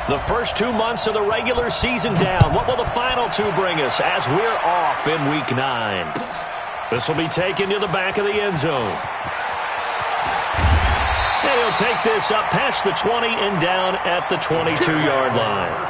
The first 2 months of the regular season down. What will the final two bring us as we're off in Week 9? This will be taken to the back of the end zone. And he'll take this up past the 20 and down at the 22-yard line.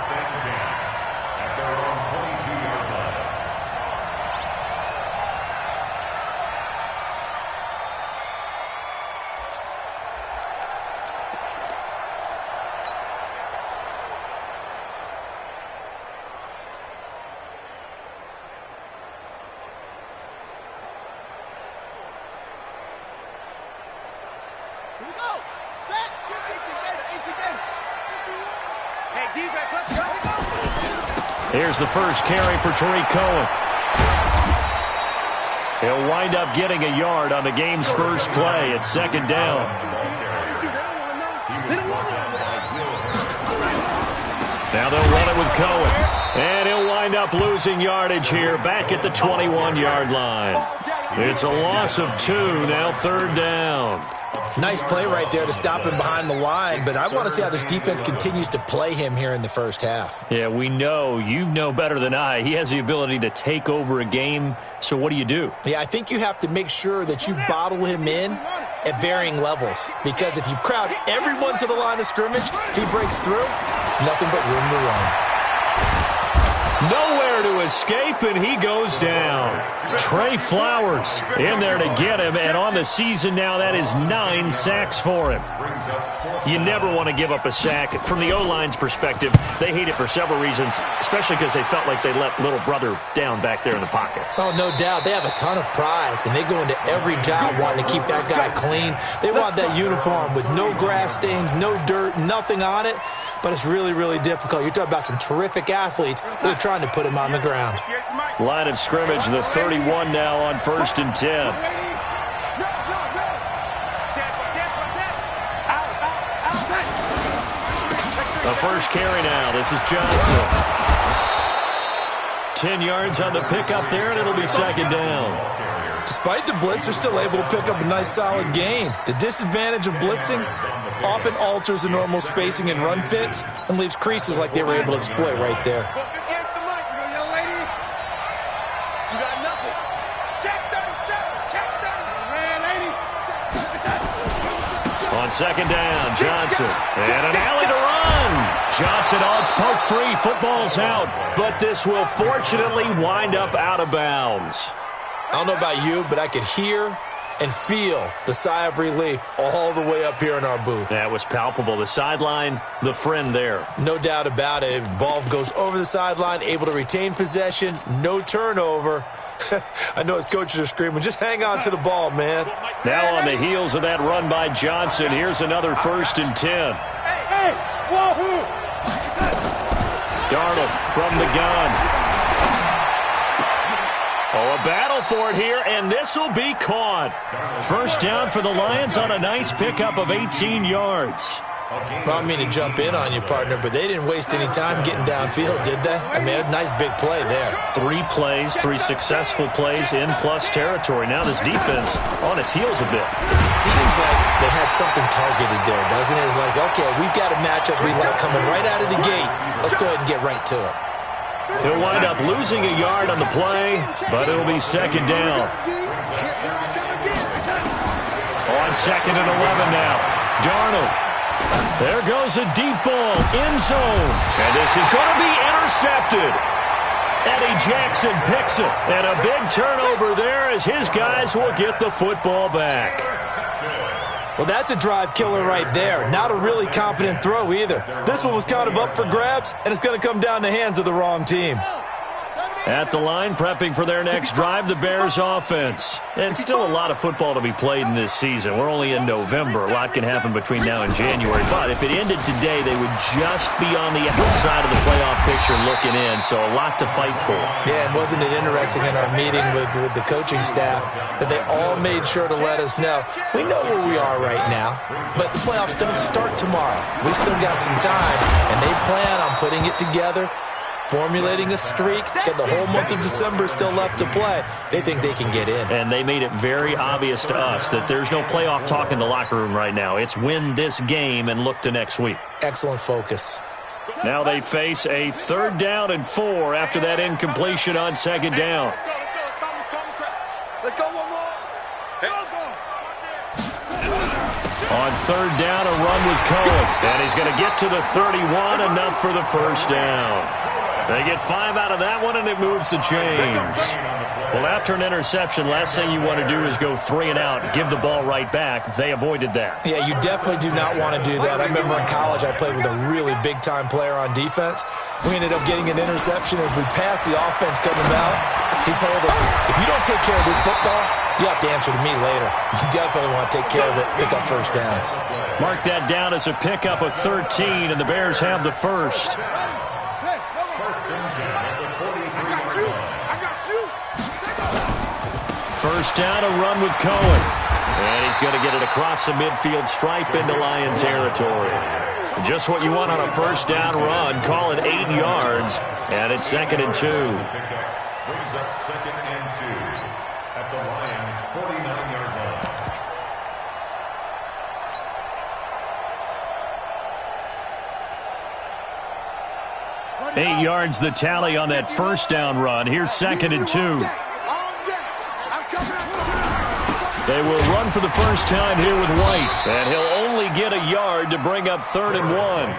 Here's the first carry for Tariq Cohen. He'll wind up getting a yard on the game's first play at second down. Now they'll run it with Cohen. And he'll wind up losing yardage here back at the 21-yard line. It's a loss of 2, now third down. Nice play right there to stop him behind the line, but I want to see how this defense continues to play him here in the first half. Yeah, we know. You know better than I. He has the ability to take over a game, so what do you do? Yeah, I think you have to make sure that you bottle him in at varying levels, because if you crowd everyone to the line of scrimmage, if he breaks through, it's nothing but room to run. Nowhere to escape, and he goes down. Trey Flowers in there to get him, and on the season now, that is 9 sacks for him. You never want to give up a sack. From the O-line's perspective, they hate it for several reasons, especially because they felt like they let little brother down back there in the pocket. Oh, no doubt. They have a ton of pride, and they go into every job wanting to keep that guy clean. They want that uniform with no grass stains, no dirt, nothing on it. But it's really, really difficult. You're talking about some terrific athletes who are trying to put him on the ground. Line of scrimmage, the 31 now on 1st and 10. The first carry now. This is Johnson. 10 yards on the pickup there, and it'll be second down. Despite the blitz, they're still able to pick up a nice, solid gain. The disadvantage of blitzing often alters the normal spacing and run fits and leaves creases like they were able to exploit right there. On second down, Johnson. And an alley to run. Johnson, it's poke free. Football's out. But this will fortunately wind up out of bounds. I don't know about you, but I could hear and feel the sigh of relief all the way up here in our booth. That was palpable. The sideline, the friend there. No doubt about it. Ball goes over the sideline, able to retain possession, no turnover. I know his coaches are screaming, just hang on to the ball, man. Now on the heels of that run by Johnson, here's another 1st and 10. Darnold from the gun. Oh, a battle for it here, and this will be caught. First down for the Lions on a nice pickup of 18 yards. Well, I mean to jump in on you, partner, but they didn't waste any time getting downfield, did they? I mean, a nice big play there. 3 plays, 3 successful plays in plus territory. Now this defense on its heels a bit. It seems like they had something targeted there, doesn't it? It's like, okay, we've got a matchup we like coming right out of the gate. Let's go ahead and get right to it. He'll wind up losing a yard on the play, but it'll be second down. On 2nd and 11 now. Darnold. There goes a deep ball, end zone. And this is going to be intercepted. Eddie Jackson picks it. And a big turnover there as his guys will get the football back. Well, that's a drive killer right there. Not a really confident throw either. This one was kind of up for grabs, and it's going to come down the hands of the wrong team. At the line, prepping for their next drive, the Bears offense. And still a lot of football to be played in this season. We're only in November. A lot can happen between now and January. But if it ended today, they would just be on the outside of the playoff picture looking in. So a lot to fight for. Yeah, and wasn't it interesting in our meeting with the coaching staff that they all made sure to let us know, we know where we are right now, but the playoffs don't start tomorrow. We still got some time, and they plan on putting it together, formulating a streak, and the whole month of December is still left to play. They think they can get in. And they made it very obvious to us that there's no playoff talk in the locker room right now. It's win this game and look to next week. Excellent focus. Now they face a 3rd down and 4 after that incompletion on 2nd down. Let's go one more. On 3rd down, a run with Cohen. And he's going to get to the 31, enough for the first down. They get 5 out of that one, and it moves the chains. Well, after an interception, last thing you want to do is go 3 and out, give the ball right back. They avoided that. Yeah, you definitely do not want to do that. I remember in college I played with a really big-time player on defense. We ended up getting an interception as we passed the offense coming out. He told him, if you don't take care of this football, you have to answer to me later. You definitely want to take care of it, pick up first downs. Mark that down as a pickup of 13, and the Bears have the first. First down, a run with Cohen. And he's going to get it across the midfield stripe into Lion territory. Just what you want on a first down run. Call it 8 yards, and it's 2nd and 2. Brings up 2nd and 2 at the Lions' 49-yard line. 8 yards the tally on that first down run. Here's 2nd and 2. They will run for the first time here with White. And he'll only get a yard to bring up 3rd and 1.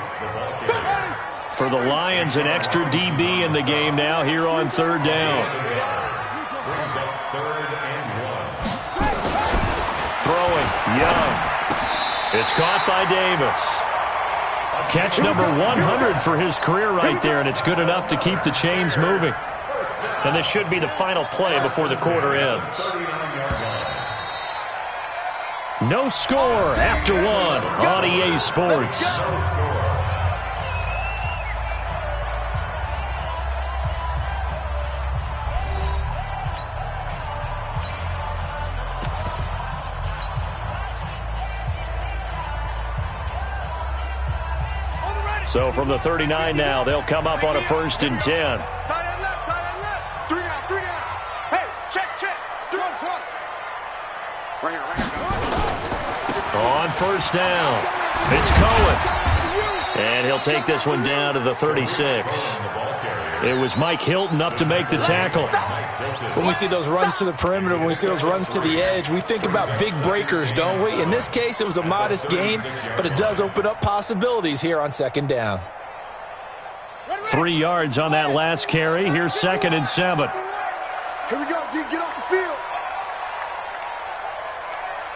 For the Lions, an extra DB in the game now here on 3rd down. Brings up 3rd and 1. Throwing, Young. It's caught by Davis. Catch number 100 for his career right there, and it's good enough to keep the chains moving. And this should be the final play before the quarter ends. No score after 1 on EA Sports. So from the 39 now, they'll come up on a 1st and 10. On first down, it's Cohen. And he'll take this one down to the 36. It was Mike Hilton up to make the tackle. When we see those runs to the perimeter, when we see those runs to the edge, we think about big breakers, don't we? In this case, it was a modest gain, but it does open up possibilities here on 2nd down. 3 yards on that last carry. Here's 2nd and 7. Here we go, D. Get off the field.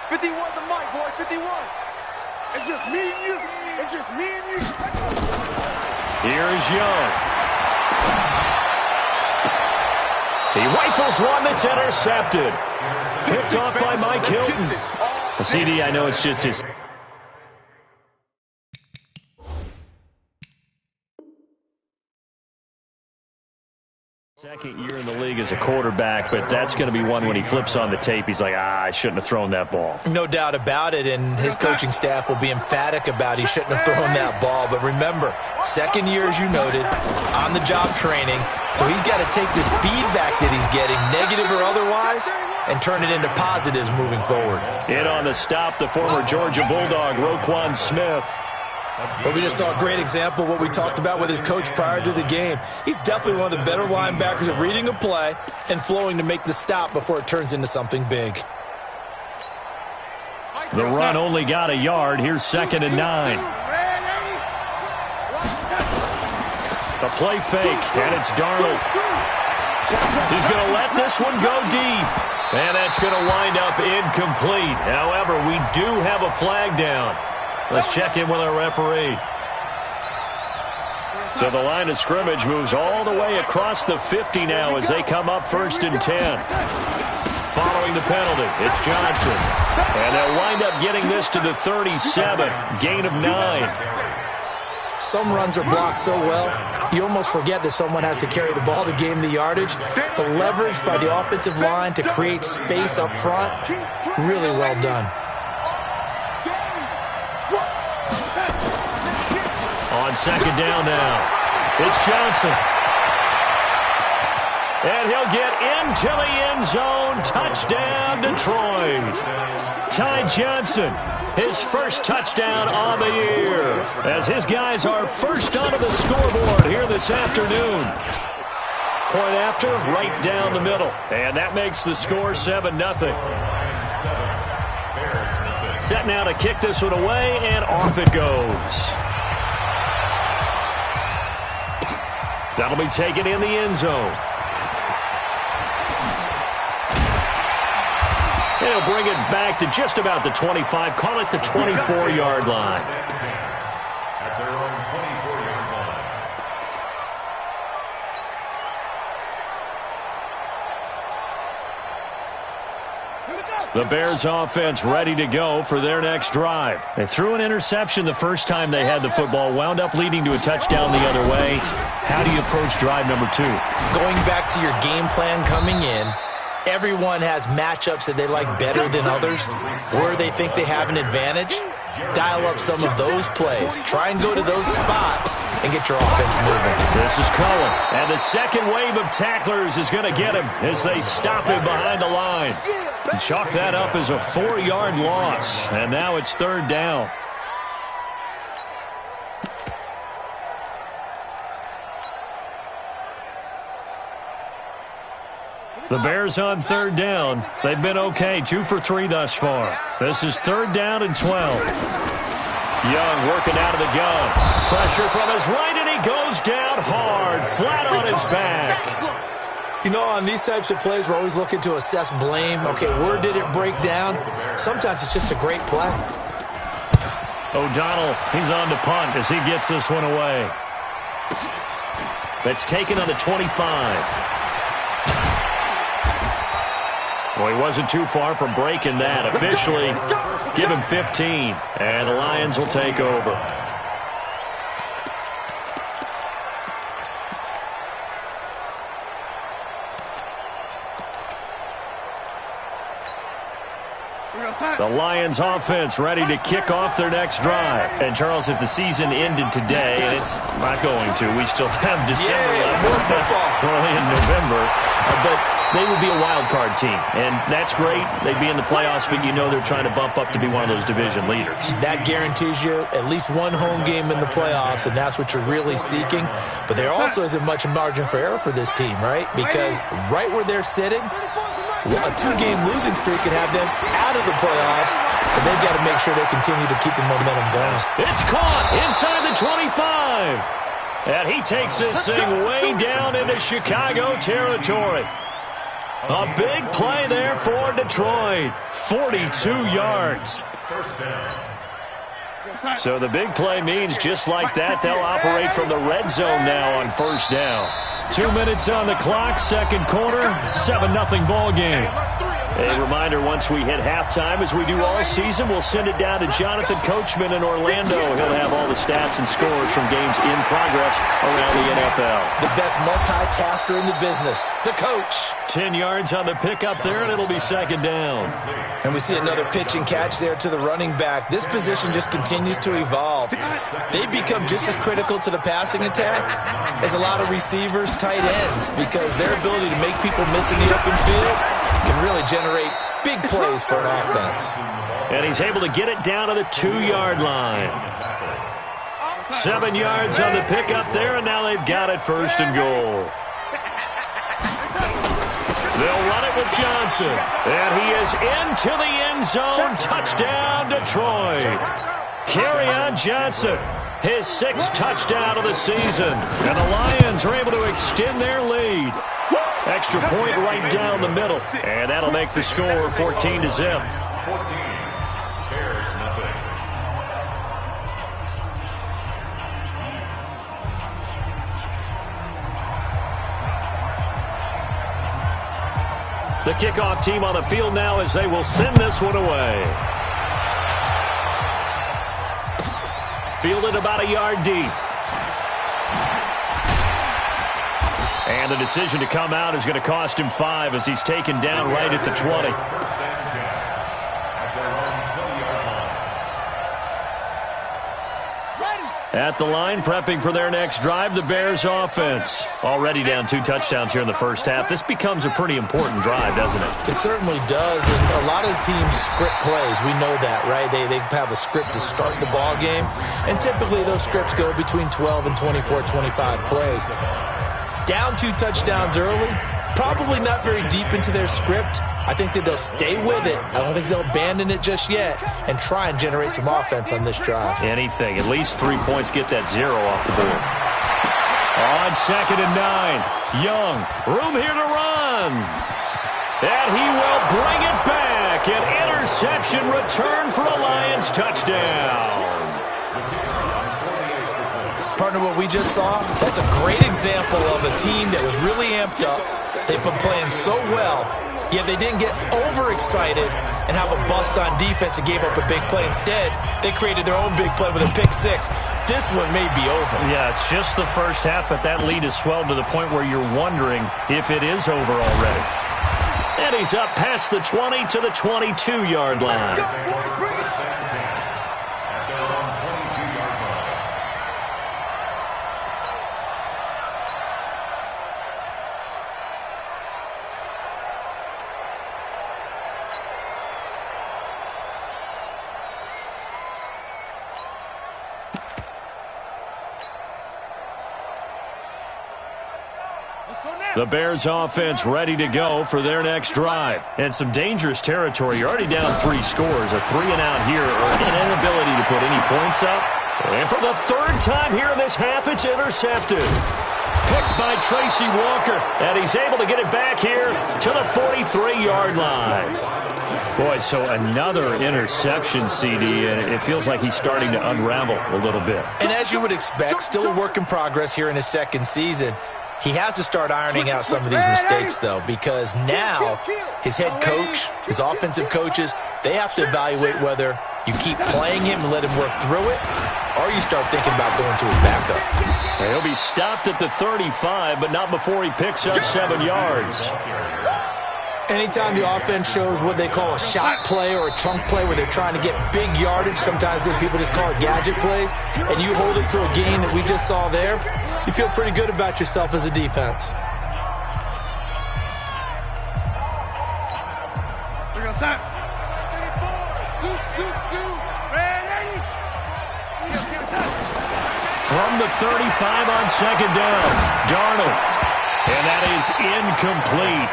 51 the mic, boy. 51. It's just me and you. It's just me and you. Here's Young. He rifles one that's intercepted. Picked off by Mike Hilton. CD, I know it's just his... Second year in the league as a quarterback, but that's going to be one when he flips on the tape. He's like, I shouldn't have thrown that ball. No doubt about it, and his coaching staff will be emphatic about he shouldn't have thrown that ball. But remember, 2nd year, as you noted, on-the-job training, so he's got to take this feedback that he's getting, negative or otherwise, and turn it into positives moving forward. In on the stop, the former Georgia Bulldog, Roquan Smith. But we just saw a great example of what we talked about with his coach prior to the game. He's definitely one of the better linebackers at reading a play and flowing to make the stop before it turns into something big. The run only got a yard. Here's 2nd and 9. The play fake, and it's Darnold. He's going to let this one go deep. And that's going to wind up incomplete. However, we do have a flag down. Let's check in with our referee. So the line of scrimmage moves all the way across the 50 now as they come up 1st and 10. Following the penalty, it's Johnson. And they'll wind up getting this to the 37, gain of 9. Some runs are blocked so well, you almost forget that someone has to carry the ball to gain the yardage. The leverage by the offensive line to create space up front, really well done. On 2nd down now, it's Johnson. And he'll get into the end zone. Touchdown, Detroit. Ty Johnson, his first touchdown on the year, as his guys are first onto the scoreboard here this afternoon. Point after, right down the middle. And that makes the score 7-0. Set now to kick this one away, and off it goes. That'll be taken in the end zone. He'll bring it back to just about the 25. Call it the 24-yard line. At their own 24-yard line. The Bears offense ready to go for their next drive. They threw an interception the first time they had the football, wound up leading to a touchdown the other way. How do you approach drive number 2? Going back to your game plan coming in, everyone has matchups that they like better than others, where they think they have an advantage. Dial up some of those plays. Try and go to those spots and get your offense moving. This is Cullen, and the second wave of tacklers is going to get him as they stop him behind the line. Chalk that up as a 4-yard loss, and now it's third down. The Bears on third down. They've been okay, 2 for 3 thus far. This is third down and 12. Young working out of the gun. Pressure from his right, and he goes down hard, flat on his back. You know, on these types of plays, we're always looking to assess blame. Okay, where did it break down? Sometimes it's just a great play. O'Donnell, he's on to punt as he gets this one away. That's taken on the 25. Well, he wasn't too far from breaking that. Officially, give him 15, and the Lions will take over. The Lions offense ready to kick off their next drive. And, Charles, if the season ended today, and it's not going to, we still have December left, early in November, but they would be a wild card team, and that's great. They'd be in the playoffs, but you know they're trying to bump up to be one of those division leaders. That guarantees you at least one home game in the playoffs, and that's what you're really seeking. But there also isn't much margin for error for this team, right? Because right where they're sitting, a 2-game losing streak could have them out of the playoffs, so they've got to make sure they continue to keep the momentum going. It's caught inside the 25, and he takes this thing way down into Chicago territory. A big play there for Detroit, 42 yards. So the big play means just like that, they'll operate from the red zone now on first down. 2 minutes on the clock, second quarter, 7-0 ball game. A reminder, once we hit halftime, as we do all season, we'll send it down to Jonathan Coachman in Orlando. He'll have all the stats and scores from games in progress around the NFL. The best multitasker in the business, the coach. 10 yards on the pickup there, and it'll be second down. And we see another pitch and catch there to the running back. This position just continues to evolve. They become just as critical to the passing attack as a lot of receivers, tight ends, because their ability to make people miss in the open field can really generate big plays for an offense. And he's able to get it down to the 2-yard line. 7 yards on the pickup there, and now they've got it first and goal. They'll run it with Johnson, and he is into the end zone. Touchdown, Detroit. Kerryon Johnson, his 6th touchdown of the season, and the Lions are able to extend their lead. Extra point right down the middle, and that'll make the score 14-0. 14. Bears nothing. The kickoff team on the field now as they will send this one away. Fielded about a yard deep. And the decision to come out is going to cost him 5 as he's taken down right at the 20. At the line, prepping for their next drive, the Bears offense. Already down 2 touchdowns here in the first half. This becomes a pretty important drive, doesn't it? It certainly does, and a lot of teams script plays. We know that, right? They have a script to start the ball game, and typically those scripts go between 12 and 24, 25 plays. Down 2 touchdowns early, probably not very deep into their script. I think that they'll stay with it. I don't think they'll abandon it just yet and try and generate some offense on this drive. Anything. At least 3 points, get that 0 off the board. On 2nd and 9, Young, room here to run. And he will bring it back. An interception return for a Lions touchdown. Partner, what we just saw, that's a great example of a team that was really amped up. They've been playing so well, yet they didn't get overexcited and have a bust on defense and gave up a big play. Instead, they created their own big play with a pick 6. This one may be over. Yeah, it's just the first half, but that lead has swelled to the point where you're wondering if it is over already. And he's up past the 20 to the 22-yard line. The Bears offense ready to go for their next drive. And some dangerous territory. You're already down 3 scores. A 3-and-out here, or an inability to put any points up. And for the 3rd time here in this half, it's intercepted. Picked by Tracy Walker. And he's able to get it back here to the 43-yard line. Boy, so another interception, CD, and it feels like he's starting to unravel a little bit. And as you would expect, still a work in progress here in his 2nd season. He has to start ironing out some of these mistakes, though, because now his head coach, his offensive coaches, they have to evaluate whether you keep playing him and let him work through it, or you start thinking about going to his backup. He'll be stopped at the 35, but not before he picks up 7 yards. Anytime the offense shows what they call a shot play or a chunk play where they're trying to get big yardage, sometimes people just call it gadget plays, and you hold it to a gain that we just saw there, you feel pretty good about yourself as a defense. From the 35 on 2nd down, Darnold. And that is incomplete.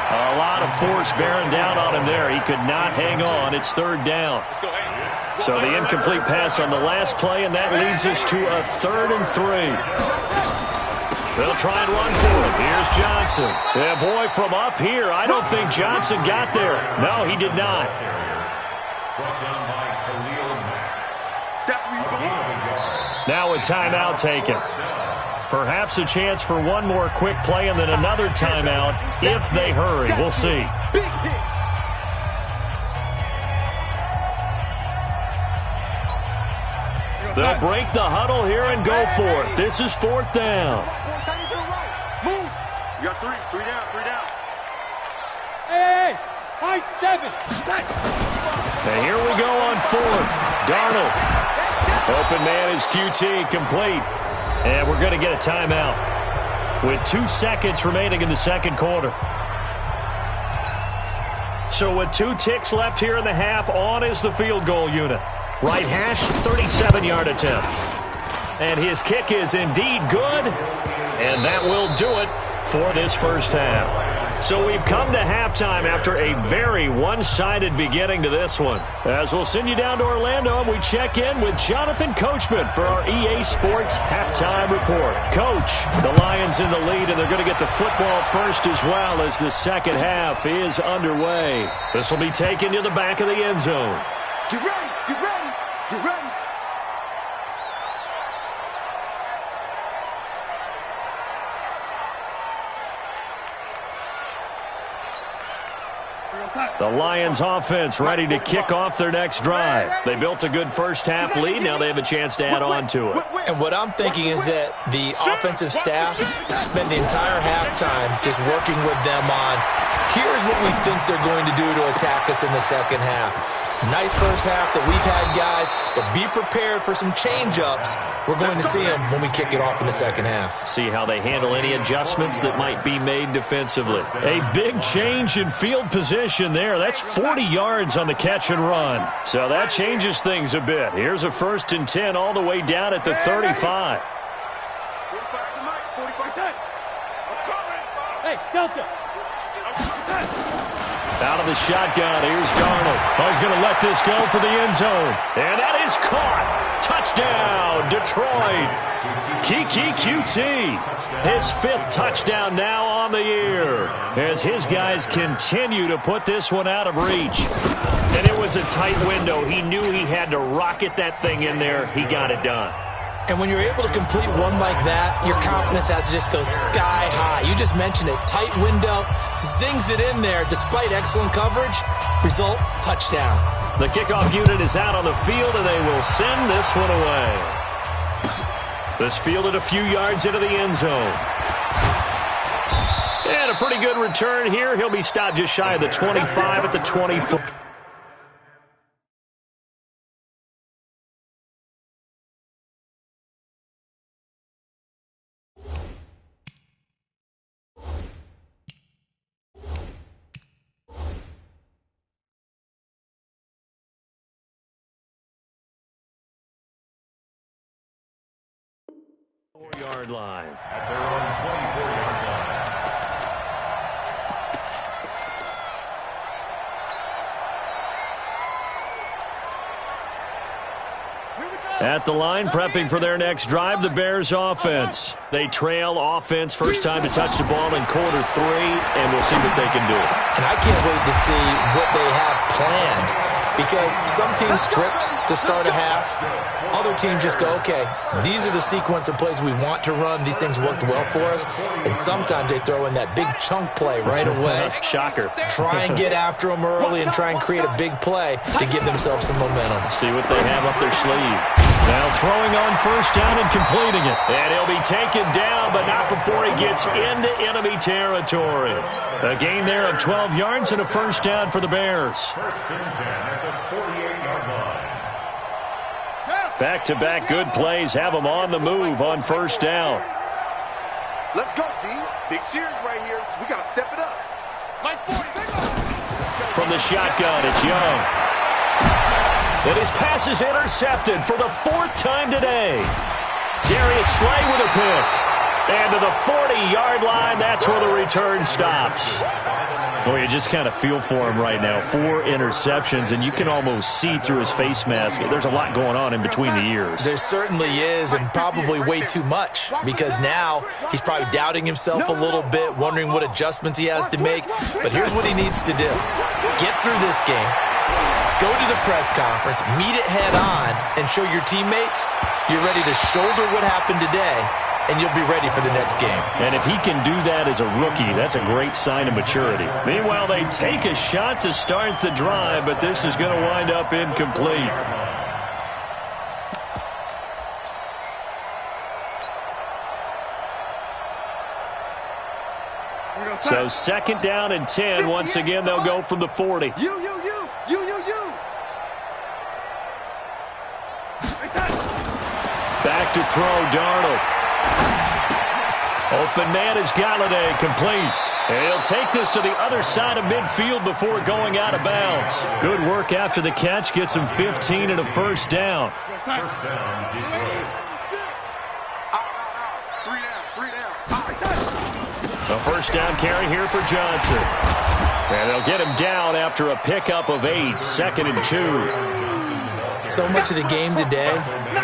A lot of force bearing down on him there. He could not hang on. It's 3rd down. So the incomplete pass on the last play, and that leads us to a 3rd and 3. They'll try and run for it. Here's Johnson. Yeah, boy, from up here, I don't think Johnson got there. No, he did not. Now a timeout taken. Perhaps a chance for one more quick play and then another timeout if they hurry. We'll see. They'll break the huddle here and go for it. This is 4th down. Move. You got 3. 3 down. 3 down. Hey, high 7. And here we go on 4th. Darnold. Open man is QT, complete. And we're going to get a timeout with 2 seconds remaining in the 2nd quarter. So with 2 ticks left here in the half, on is the field goal unit. Right hash, 37-yard attempt. And his kick is indeed good. And that will do it for this first half. So we've come to halftime after a very one-sided beginning to this one. As we'll send you down to Orlando, and we check in with Jonathan Coachman for our EA Sports Halftime Report. Coach, the Lions in the lead, and they're going to get the football first as well as the second half is underway. This will be taken to the back of the end zone. Get ready. Get ready. Get ready. The Lions offense ready to kick off their next drive. They built a good first half lead. Now they have a chance to add on to it. And what I'm thinking is that the offensive staff spent the entire halftime just working with them on, here's what we think they're going to do to attack us in the second half. Nice first half that we've had, guys, but be prepared for some change-ups. We're going to see them when we kick it off in the second half. See how they handle any adjustments that might be made defensively. A big change in field position there. That's 40 yards on the catch and run. So that changes things a bit. Here's a 1st and 10 all the way down at the 35. Hey, Delta. Out of the shotgun, here's Darnold. Oh, he's going to let this go for the end zone. And that is caught. Touchdown, Detroit. Kiki QT. His 5th touchdown now on the year as his guys continue to put this one out of reach. And it was a tight window. He knew he had to rocket that thing in there. He got it done. And when you're able to complete one like that, your confidence has to just go sky high. You just mentioned it. Tight window, zings it in there despite excellent coverage. Result, touchdown. The kickoff unit is out on the field, and they will send this one away. This fielded a few yards into the end zone. And a pretty good return here. He'll be stopped just shy of the 25 at the 24. Yard line. At their own 24-yard line. At the line, prepping for their next drive, the Bears offense. They trail offense, first time to touch the ball in quarter 3, and we'll see what they can do. And I can't wait to see what they have planned, because some teams script to start a half. Other teams just go, okay, these are the sequence of plays we want to run. These things worked well for us. And sometimes they throw in that big chunk play right away. Shocker. Try and get after them early and try and create a big play to give themselves some momentum. See what they have up their sleeve. Now throwing on first down and completing it. And he'll be taken down, but not before he gets into enemy territory. A gain there of 12 yards and a first down for the Bears. 1st and 10 at the 48-yard line. Back-to-back good plays have them on the move on first down. Let's go, D. Big series right here. We got to step it up. Like 40. From the shotgun, it's Young. And his pass is intercepted for the 4th time today. Darius Slay with a pick. And to the 40-yard line, that's where the return stops. Well, you just kind of feel for him right now. 4 interceptions, and you can almost see through his face mask. There's a lot going on in between the ears. There certainly is, and probably way too much, because now he's probably doubting himself a little bit, wondering what adjustments he has to make. But here's what he needs to do. Get through this game, go to the press conference, meet it head on, and show your teammates you're ready to shoulder what happened today, and you'll be ready for the next game. And if he can do that as a rookie, that's a great sign of maturity. Meanwhile, they take a shot to start the drive, but this is going to wind up incomplete. So 2nd down and 10. Once again, they'll go from the 40. You. Back to throw, Darnold. Open man is Galladay, complete. And he'll take this to the other side of midfield before going out of bounds. Good work after the catch. Gets him 15 and a first down. First down, Detroit. A first down carry here for Johnson. And they'll get him down after a pickup of 8. 2nd and 2. So much of the game today,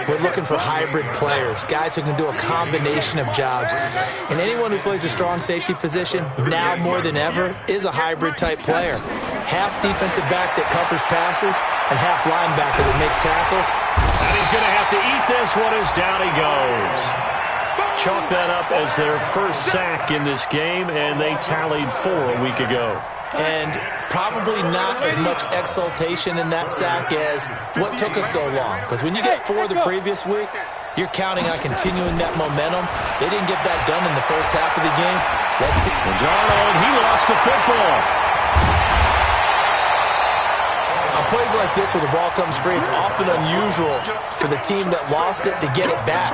we're looking for hybrid players, guys who can do a combination of jobs. And anyone who plays a strong safety position, now more than ever, is a hybrid-type player. Half defensive back that covers passes, and half linebacker that makes tackles. And he's going to have to eat this one as down he goes. Chalk that up as their first sack in this game, and they tallied 4 a week ago. And probably not as much exultation in that sack as what took us so long. Because when you get 4 the previous week, you're counting on continuing that momentum. They didn't get that done in the first half of the game. Let's see. And Darnold, he lost the football. A plays like this where the ball comes free, it's often unusual for the team that lost it to get it back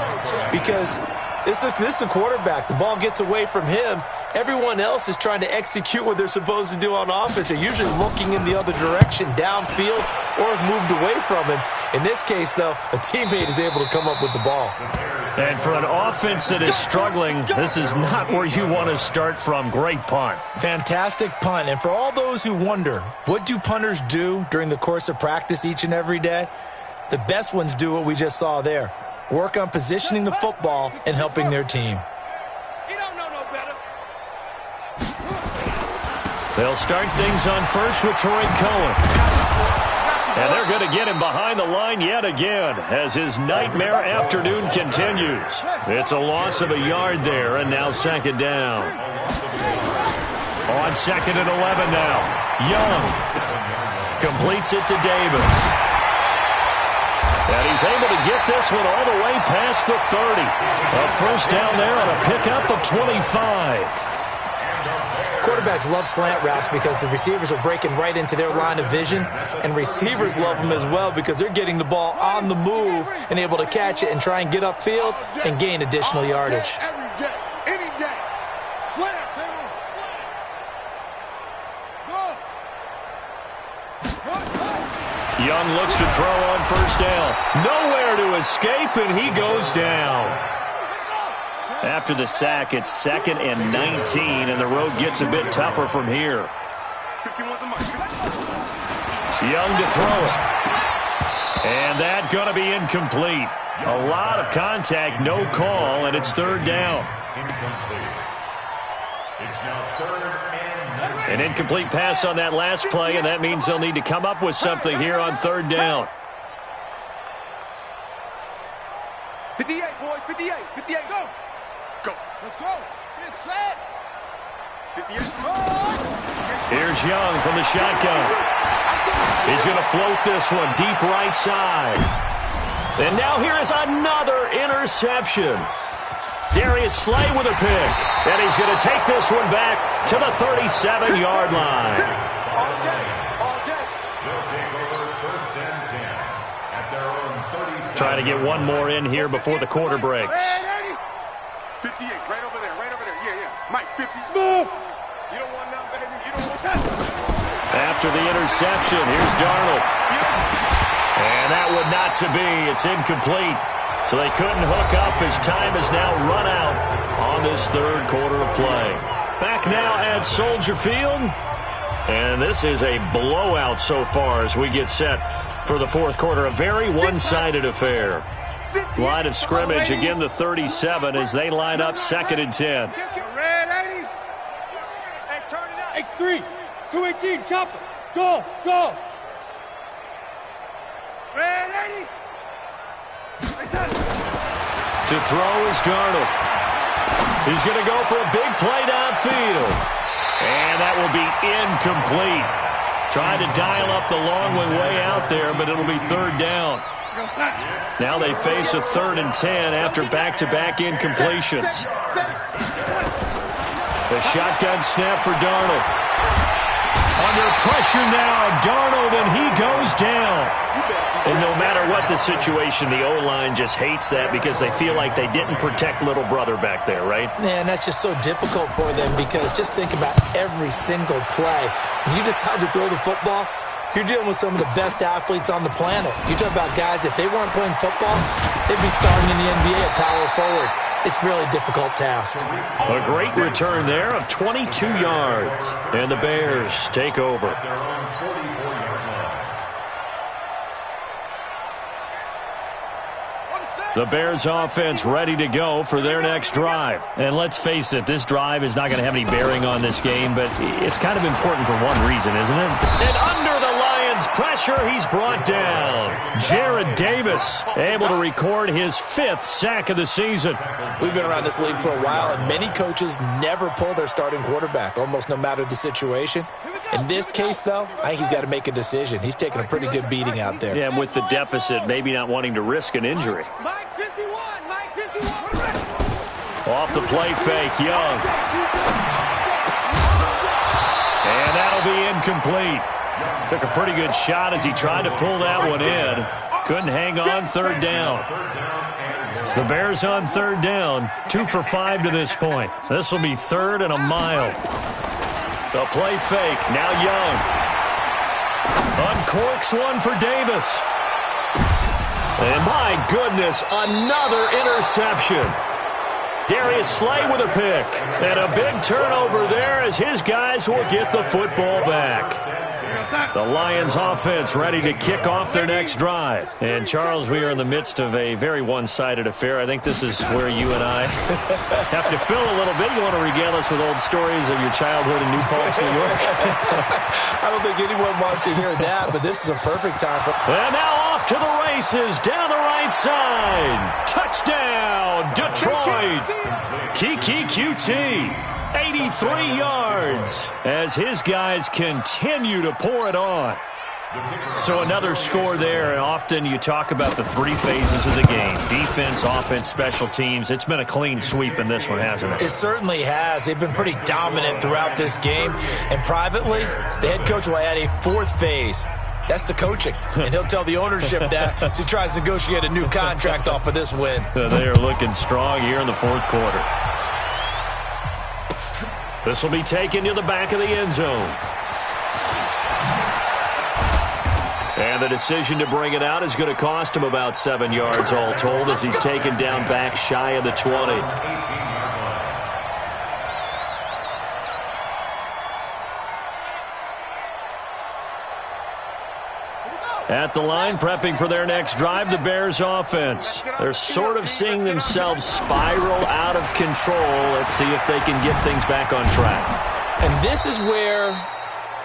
because this is a quarterback. The ball gets away from him. Everyone else is trying to execute what they're supposed to do on offense. They're usually looking in the other direction, downfield, or have moved away from him. In this case, though, a teammate is able to come up with the ball. And for an offense that is struggling, this is not where you want to start from. Great punt. Fantastic punt. And for all those who wonder, what do punters do during the course of practice each and every day? The best ones do what we just saw there. Work on positioning the football and helping their team. You don't know no better. They'll start things on first with Troy Cohen. And they're going to get him behind the line yet again as his nightmare afternoon continues. It's a loss of a yard there, and now second down. On second and 11 now. Young completes it to Davis. And he's able to get this one all the way past the 30. A first down there on a pickup of 25. Quarterbacks love slant routes because the receivers are breaking right into their line of vision, and receivers love them as well because they're getting the ball on the move and able to catch it and try and get upfield and gain additional yardage. Every day, any day. Slant, Young looks to throw on first down. Nowhere to escape, and he goes down. After the sack, it's second and 19, and the road gets a bit tougher from here. Young to throw it. And that going to be incomplete. A lot of contact, no call, and it's third down. It's now third and 9. An incomplete pass on that last play, and that means they'll need to come up with something here on third down. 58, boys, 58, 58, go. Go. Let's go. Get set. 58. Here's Young from the shotgun. He's going to float this one deep right side. And now here is another interception. Darius Slay with a pick. And he's going to take this one back to the 37-yard line. All day. All day. They'll take over first and 10 at their own 37. Trying to get one more in here before the quarter breaks. 58, right over there, right over there. Yeah, yeah. Mike, 50. Smooth. You don't want none, baby. You don't want that. After the interception, here's Darnold. And that one not to be. It's incomplete. So they couldn't hook up as time has now run out on this third quarter of play. Back now at Soldier Field. And this is a blowout so far as we get set for the fourth quarter. A very one-sided affair. Line of scrimmage, again the 37 as they line up second and 10. Red 80. Hey, turn it out. X3. 218, chopper. Go, go. Red 80. To throw is Darnold. He's going to go for a big play downfield. And that will be incomplete. Trying to dial up the long way out there, but it'll be third down. Now they face a third and 10 after back-to-back incompletions. The shotgun snap for Darnold. Under pressure now, Darnold, and he goes down. And no matter what the situation, the O-line just hates that because they feel like they didn't protect little brother back there, right? Man, that's just so difficult for them because just think about every single play. When you decide to throw the football, you're dealing with some of the best athletes on the planet. You talk about guys, if they weren't playing football, they'd be starting in the NBA at power forward. It's a really difficult task. A great return there of 22 yards. And the Bears take over. Their own 44-yard line. The Bears offense ready to go for their next drive. And let's face it, this drive is not going to have any bearing on this game, but it's kind of important for one reason, isn't it? And under the Lions' pressure, he's brought down. Jared Davis able to record his 5th sack of the season. We've been around this league for a while, and many coaches never pull their starting quarterback, almost no matter the situation. In this case, though, I think he's got to make a decision. He's taking a pretty good beating out there. Yeah, and with the deficit, maybe not wanting to risk an injury. Mike 51, Mike 51. Off the play fake, Young. And that'll be incomplete. Took a pretty good shot as he tried to pull that one in. Couldn't hang on. Third down. The Bears on third down. 2 for 5 to this point. This will be 3rd and a mile. The play fake. Now Young. Uncorks one for Davis. And my goodness, another interception. Darius Slay with a pick. And a big turnover there as his guys will get the football back. The Lions offense ready to kick off their next drive. And, Charles, we are in the midst of a very one-sided affair. I think this is where you and I have to fill a little bit. You want to regale us with old stories of your childhood in New Paltz, New York? I don't think anyone wants to hear that, but this is a perfect time for... And now off to the races down the right side. Touchdown, Detroit. Kiki QT. 83 yards as his guys continue to pour it on. So another score there, and often you talk about the 3 phases of the game. Defense, offense, special teams. It's been a clean sweep in this one, hasn't it? It certainly has. They've been pretty dominant throughout this game. And privately, the head coach will add a 4th phase. That's the coaching. And he'll tell the ownership that as he tries to negotiate a new contract off of this win. They are looking strong here in the 4th quarter. This will be taken to the back of the end zone. And the decision to bring it out is going to cost him about 7 yards all told as he's taken down back shy of the 20. At the line, prepping for their next drive, the Bears offense. They're sort of seeing themselves spiral out of control. Let's see if they can get things back on track. And this is where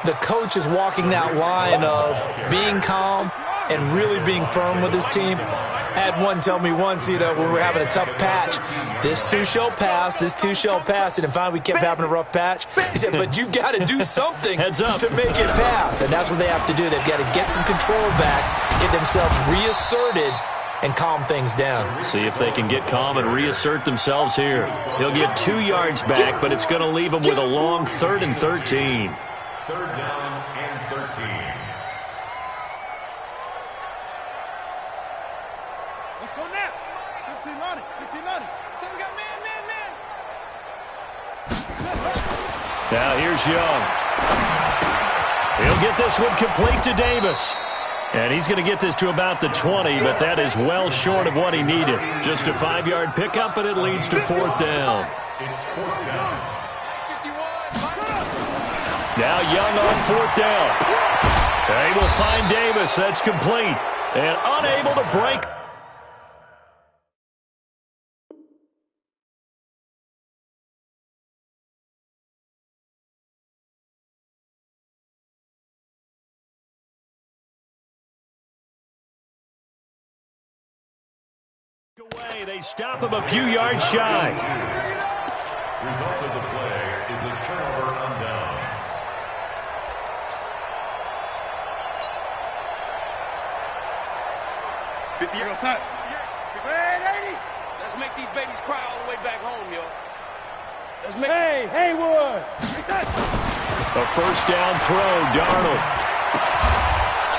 the coach is walking that line of being calm and really being firm with his team. I had one tell me once, when we were having a tough patch, this too shall pass, this too shall pass. And finally we kept having a rough patch. He said, but you've got to do something to make it pass. And that's what they have to do. They've got to get some control back, get themselves reasserted, and calm things down. See if they can get calm and reassert themselves here. He'll get 2 yards back, but it's going to leave them with a long 3rd and 13. 3rd down and 13. Let's go now. 15 on it. 15 on it. So we got man. Now here's Young. He'll get this one complete to Davis. And he's going to get this to about the 20, but that is well short of what he needed. Just a 5-yard pickup, and it leads to 4th down. It's 4th down. Now Young on 4th down. They will find Davis. That's complete. And unable to break. Away. They stop him a few yards shy. Result of the play is a turnover on downs. Outside. Let's make these babies cry all the way back home, yo. Let's make. Hey, Haywood. A first down throw, Darnold.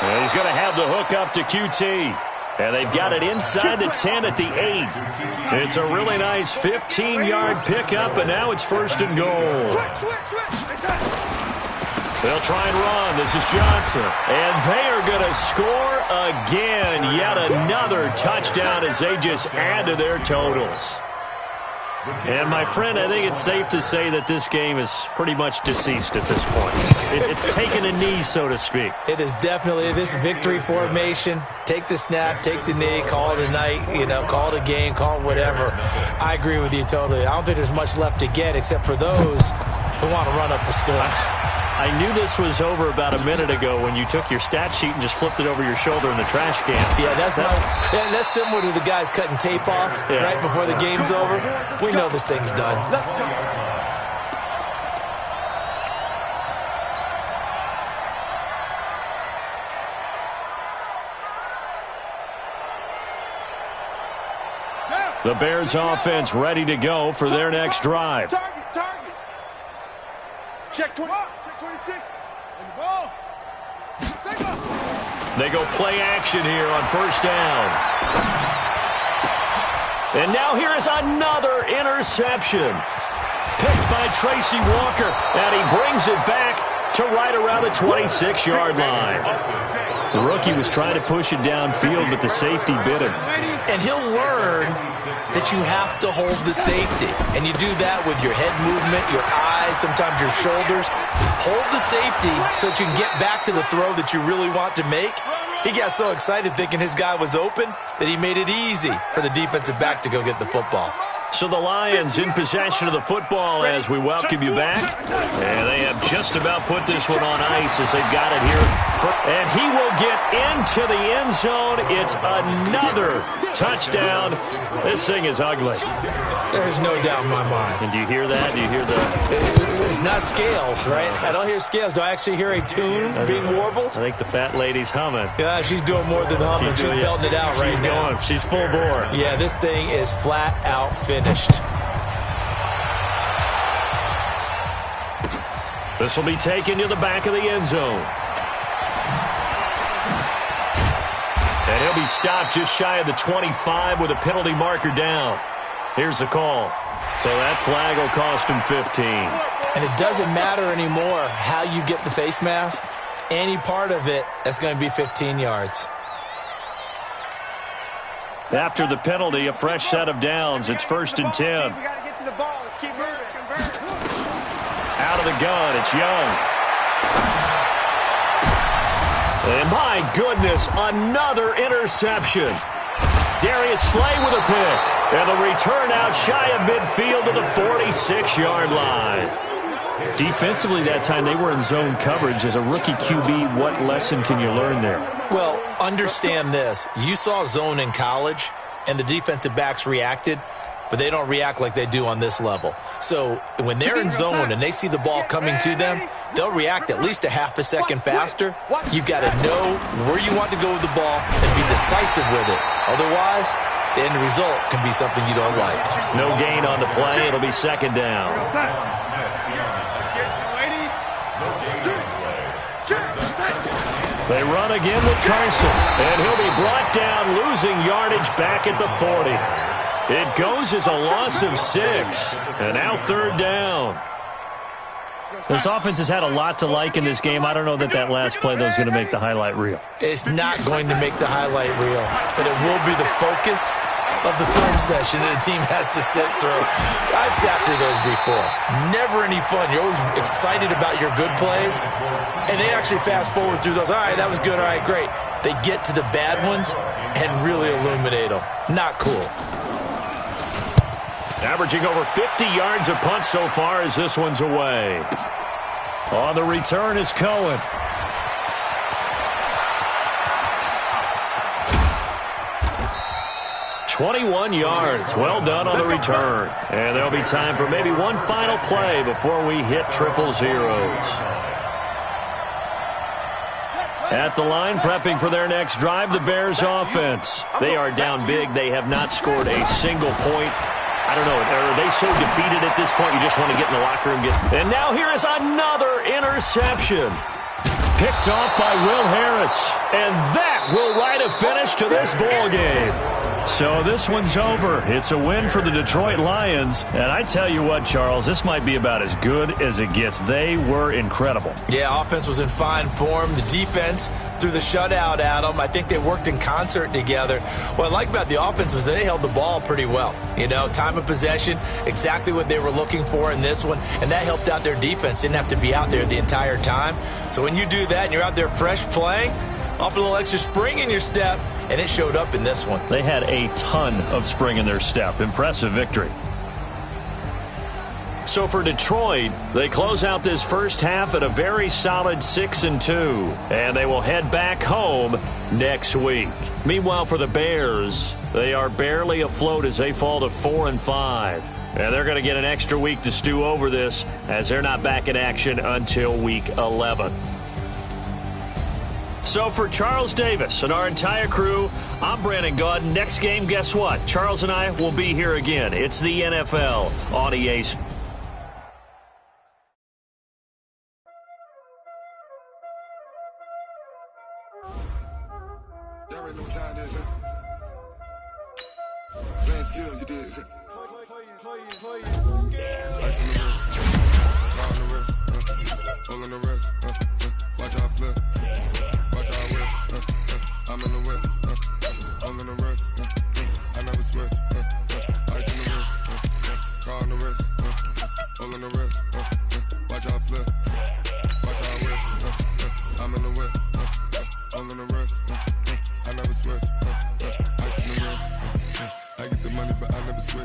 And he's going to have the hook up to QT. And they've got it inside the 10 at the 8. It's a really nice 15-yard pickup, and now it's 1st and goal. They'll try and run. This is Johnson. And they are going to score again. Yet another touchdown as they just add to their totals. And, my friend, I think it's safe to say that this game is pretty much deceased at this point. It's taken a knee, so to speak. It is definitely this victory formation. Take the snap, take the knee, call it a night, call it a game, call it whatever. I agree with you totally. I don't think there's much left to get except for those who want to run up the score. I knew this was over about a minute ago when you took your stat sheet and just flipped it over your shoulder in the trash can. Yeah, that's similar to the guys cutting tape off right before the game's over. We know this thing's done. The Bears offense ready to go for their next drive. Target. Check 20. Check 26. And the ball. They go play action here on first down. And now here is another interception. Picked by Tracy Walker, and he brings it back to right around the 26-yard line. The rookie was trying to push it downfield, but the safety bit him. And he'll learn that you have to hold the safety. And you do that with your head movement, your eyes, sometimes your shoulders. Hold the safety so that you can get back to the throw that you really want to make. He got so excited thinking his guy was open that he made it easy for the defensive back to go get the football. So the Lions in possession of the football as we welcome you back. And they have just about put this one on ice as they've got it here. And he will get into the end zone. It's another touchdown. This thing is ugly. There's no doubt in my mind. And do you hear that? Do you hear the... It's not scales, right? I don't hear scales. Do I actually hear a tune being warbled? I think the fat lady's humming. Yeah, she's doing more than humming. She's belting it out right now. Going. She's full bore. Yeah, this thing is flat out finished. This will be taken to the back of the end zone. And he'll be stopped just shy of the 25 with a penalty marker down. Here's the call. So that flag will cost him 15. And it doesn't matter anymore how you get the face mask. Any part of it, that's going to be 15 yards. After the penalty, a fresh set of downs. It's 1st and 10. We got to get to the ball. Let's keep moving. Out of the gun, it's Young. And my goodness, another interception. Darius Slay with a pick. And the return out shy of midfield to the 46-yard line. Defensively that time, they were in zone coverage. As a rookie QB, what lesson can you learn there? Well, understand this. You saw zone in college, and the defensive backs reacted, but they don't react like they do on this level. So when they're in zone and they see the ball coming to them, they'll react at least a half a second faster. You've got to know where you want to go with the ball and be decisive with it. Otherwise, the end result can be something you don't like. No gain on the play. It'll be 2nd down. They run again with Carson, and he'll be brought down, losing yardage back at the 40. It goes as a loss of 6, and now 3rd down. This offense has had a lot to like in this game. I don't know that last play, though, is going to make the highlight reel. It's not going to make the highlight reel, but it will be the focus of the film session that the team has to sit through. I've sat through those before. Never any fun. You're always excited about your good plays, and they actually fast forward through those. All right, that was good. All right, great. They get to the bad ones and really illuminate them. Not cool. Averaging over 50 yards a punt so far as this one's away. On the return is Cohen. "21 yards. Well done on the return. And there'll be time for maybe one final play before we hit 000. At the line, prepping for their next drive, the Bears offense. They are down big. They have not scored a single point. I don't know. Are they so defeated at this point you just want to get in the locker room? And now here is another interception. Picked off by Will Harris. And that will write a finish to this ball game. So this one's over. It's a win for the Detroit Lions. And I tell you what, Charles, this might be about as good as it gets. They were incredible. Yeah, offense was in fine form. The defense threw the shutout at them. I think they worked in concert together. What I like about the offense was they held the ball pretty well. You know, time of possession, exactly what they were looking for in this one. And that helped out their defense. Didn't have to be out there the entire time. So when you do that and you're out there fresh playing, up a little extra spring in your step, and it showed up in this one. They had a ton of spring in their step. Impressive victory. So for Detroit, they close out this first half at a very solid 6-2, and they will head back home next week. Meanwhile, for the Bears, they are barely afloat as they fall to 4-5. And they're going to get an extra week to stew over this as they're not back in action until week 11. So for Charles Davis and our entire crew, I'm Brandon Gaudin. Next game, guess what? Charles and I will be here again. It's the NFL on EA Sports. Ice on the wrist, car on the wrist, hole in the wrist, watch how I flip, watch how I whip, I'm in the whip, hole in the wrist, I never switch, ice on the wrist, car on the wrist, hole in the wrist, watch how I flip, watch how I whip, I'm in the whip, hole in the wrist, I never switch, ice on the wrist, I get the money but I never switch.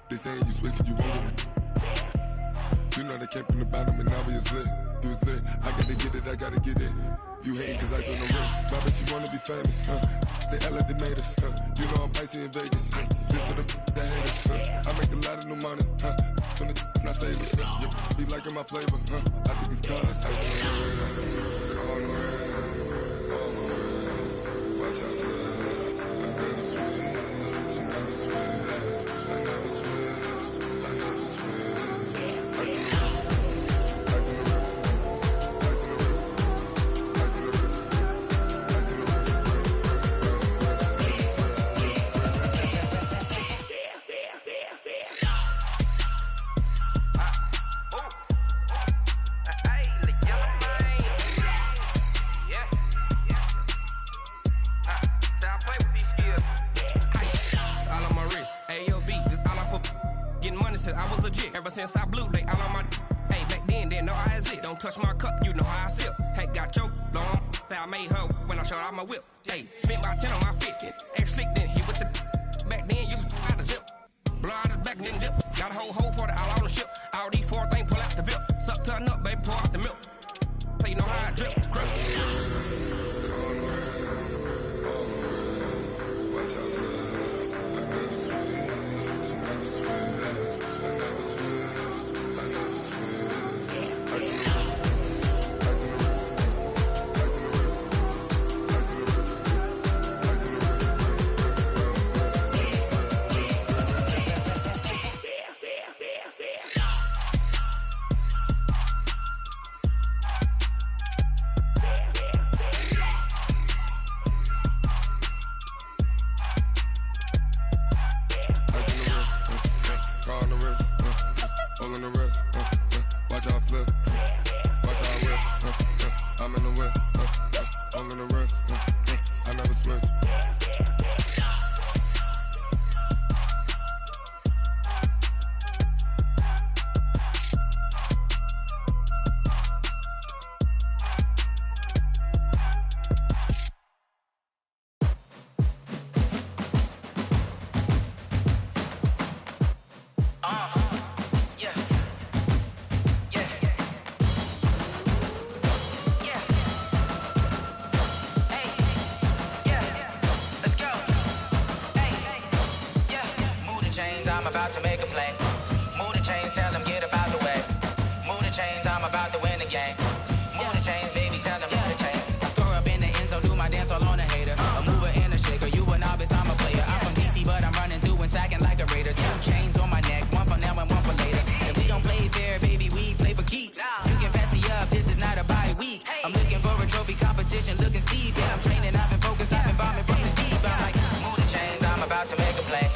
They saying you switch, you won't get it. You know they came from the bottom and now we is lit. You was lit, I gotta get it, I gotta get it. You hating cause ice on the wrist. Why bet you wanna be famous, They act like they made us, You know I'm icy in Vegas, This for the that hate us, I make a lot of new money, When the not savers, You be liking my flavor, I think it's cause ice on the wrist, on the wrist, on the wrist. Watch out, cuz I never switch, you never switch. I never switch, I never switch. Ice on the wrist, ice on the wrist, ice on the wrist, ice on the wrist, ice on the wrist, I was legit ever since I blew they all on my hey back then didn't know I exist. Don't touch my cup, you know how I sip. Hey, got your long I made her when I showed out my whip. Hey, spent about 10 on my fit. Ex slick then hit with the back then used to out the zip. Blow out his back then dip. Got a whole party all on the ship. All these 4 things pull out the VIP. Suck to a nut, baby, pour out the milk. So you know how I drip. Crush. Watch out, cuz I never switch, I never switch. I never switch, I never switch. Ice on the wrist, ice on the wrist, ice on the wrist, ice on the wrist, ice on the wrist, car on the wrist, hole in the wrist, watch how I flip, watch how I whip, I'm in the whip, hole in the wrist, I never switch. I'm about to make a play. Move the chains, tell them get about the way. Move the chains, I'm about to win the game. Move the chains, baby, tell them move the chains. I score up in the end zone, do my dance all on a hater. A mover and a shaker, you a novice, I'm a player. I'm from DC, but I'm running through and sacking like a raider. 2 chains on my neck, one for now and one for later. If we don't play fair, baby, we play for keeps. You can pass me up, this is not a bye week. I'm looking for a trophy competition, looking steep. Yeah, I'm training, I've been focused, I've been bombing from the deep. I'm like, move the chains, I'm about to make a play.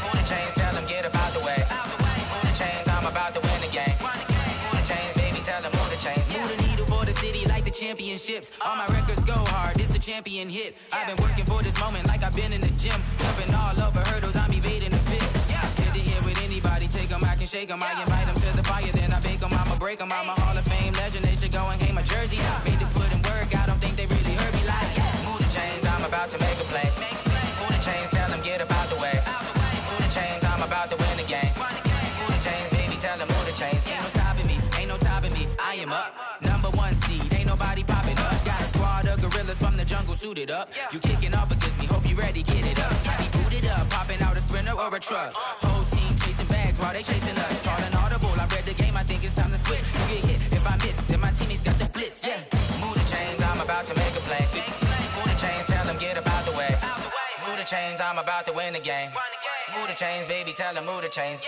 Move the chains, tell them get about the way. Move the chains, I'm about to win the game. Move the chains, baby, tell them move the chains. Move the needle for the city like the championships. All my records go hard, this a champion hit. I've been working for this moment like I've been in the gym. Jumping all over hurdles, I'm evading the pit. Head to head with anybody, take them, I can shake them. I invite them to the fire, then I bake them, I'ma break them. I'm a Hall of Fame legend, they should go and hang my jersey. Made to put in work, I don't think they really heard me like move the chains, I'm about to make a play. Move the chains, tell them get about the way. Move the chains, I'm about to win the game. Move the chains, baby, tell them move the chains. Ain't no stopping me, ain't no topping me, I am up. Number 1 seed, ain't nobody popping up. Got a squad of gorillas from the jungle suited up. You kicking off against me, hope you ready, get it up. I be booted up, popping out a sprinter or a truck. Whole team chasing bags while they chasing us. Calling audible, I read the game, I think it's time to switch. You get hit, if I miss, then my teammates got the blitz, Move the chains, I'm about to make a play. Move the chains, tell them get about the way. Move the chains, I'm about to win the game. Move the chains, baby, tell them move the chains.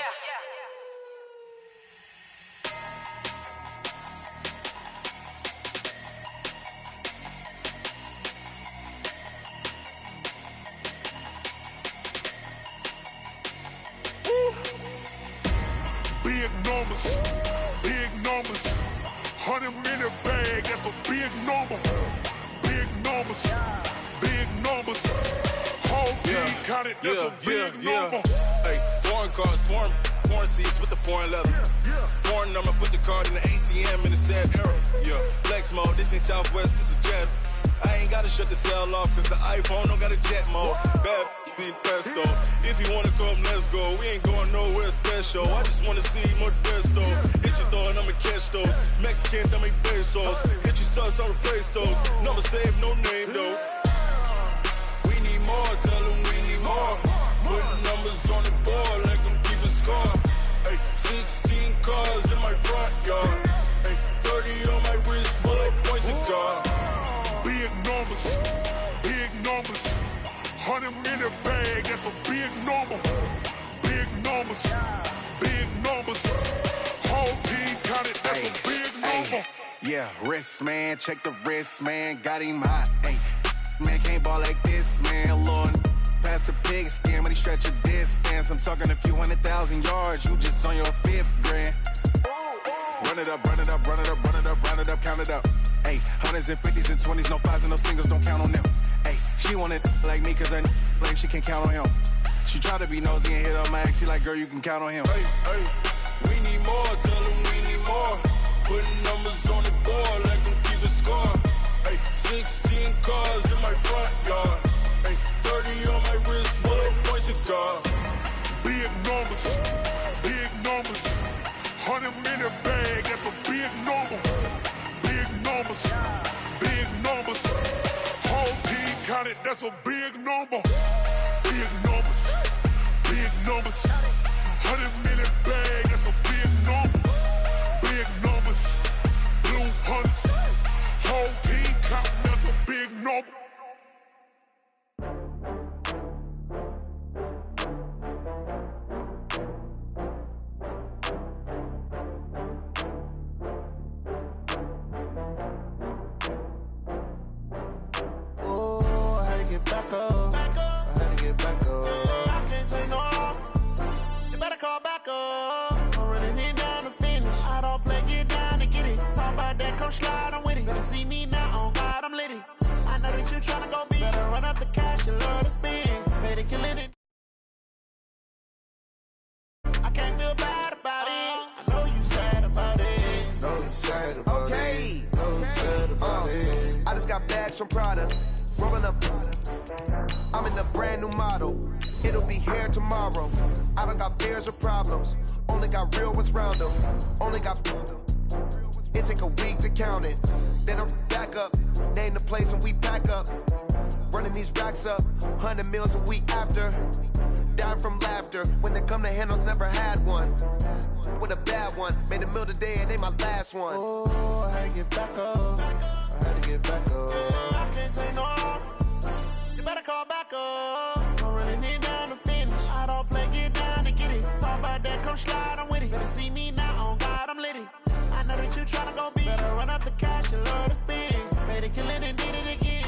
big numbers, big numbers. 100-minute bag, that's a big number. Big numbers, big numbers. Whole team counted, that's a big number. Hey, foreign cars, foreign seats with the foreign leather. Foreign number, put the card in the ATM in the sad era. Yeah, flex mode, this ain't Southwest, this is Jet. I ain't gotta shut the cell off, cause the iPhone don't got a jet mode. Bad be pesto. If you wanna come, let's go. We ain't going nowhere special. I just wanna see more desto. Hit your throw and I'ma catch those. Mexican, dummy pesos. Hit your sus, I'll replace those. Number saved, no name though. We need more, tell them we need more. Putting numbers on the board, let them keep a score. Hey, 16 cars in my front yard. Hey, 30 on my wrist, bullet point to God. Big numbers, big numbers. 100-minute bag, that's a big number. Big numbers, big numbers. Whole team counted, that's a big number. Yeah, wrist man, check the wrist man, got him hot. Ay, man can't ball like this, man. Lord, past the pig skin when he stretch a distance. I'm talking a few 100,000 yards, you just on your 5th grand. Run it up, run it up, run it up, run it up, run it up, count it up. Ay, 100s and 50s and 20s, no 5s and no singles, don't count on them. Ay, she wanted like me cause I like she can count on him. She tried to be nosy and hit up my ex, she like, girl, you can count on him. Hey, we need more, tell them we need more. Putting numbers on the board, let them keep a score. Hey, 16 cars in my front yard. Hey, 30 on my wrist, bullet point to God. Big numbers, big numbers. 100-minute bag, that's a big number. Big numbers, big numbers. Whole team counted, that's a big number. Big numbers, big numbers. 100-minute bag, that's a big number. Big numbers, blue hunts. Whole team counting, that's a big number. Back up. I had to get back up. I can't take no loss. You better call back up. I'm running it down to finish. I don't play, get down to get it. Talk about that, come slide, I'm with it. Better see me now, on God, I'm litty. I know that you tryna go big. Better run up the cash, you love to spend. Better kill it. I can't feel bad about it. I know you sad about it. Know you sad about it. Know you sad about it. I just got bags from Prada. Rolling up, I'm in a brand new model. It'll be here tomorrow. I don't got fears or problems. Only got real ones round them. Only got. It take a week to count it. Then I'm back up. Name the place and we pack up. Running these racks up. 100 meals a week after. Dying from laughter. When they come to handles, never had one. With a bad one. Made a meal today and they my last one. Oh, I had to get back up. I had to get back up. I can't take no loss. You better call back up. I'm running it down to finish. I don't play, get down to get it. Talk about that, come slide, I'm with it. Better see me now, on God, I'm litty. I know that you tryna go big. Better run up the cash, you love to spend. Better kill it and did it again.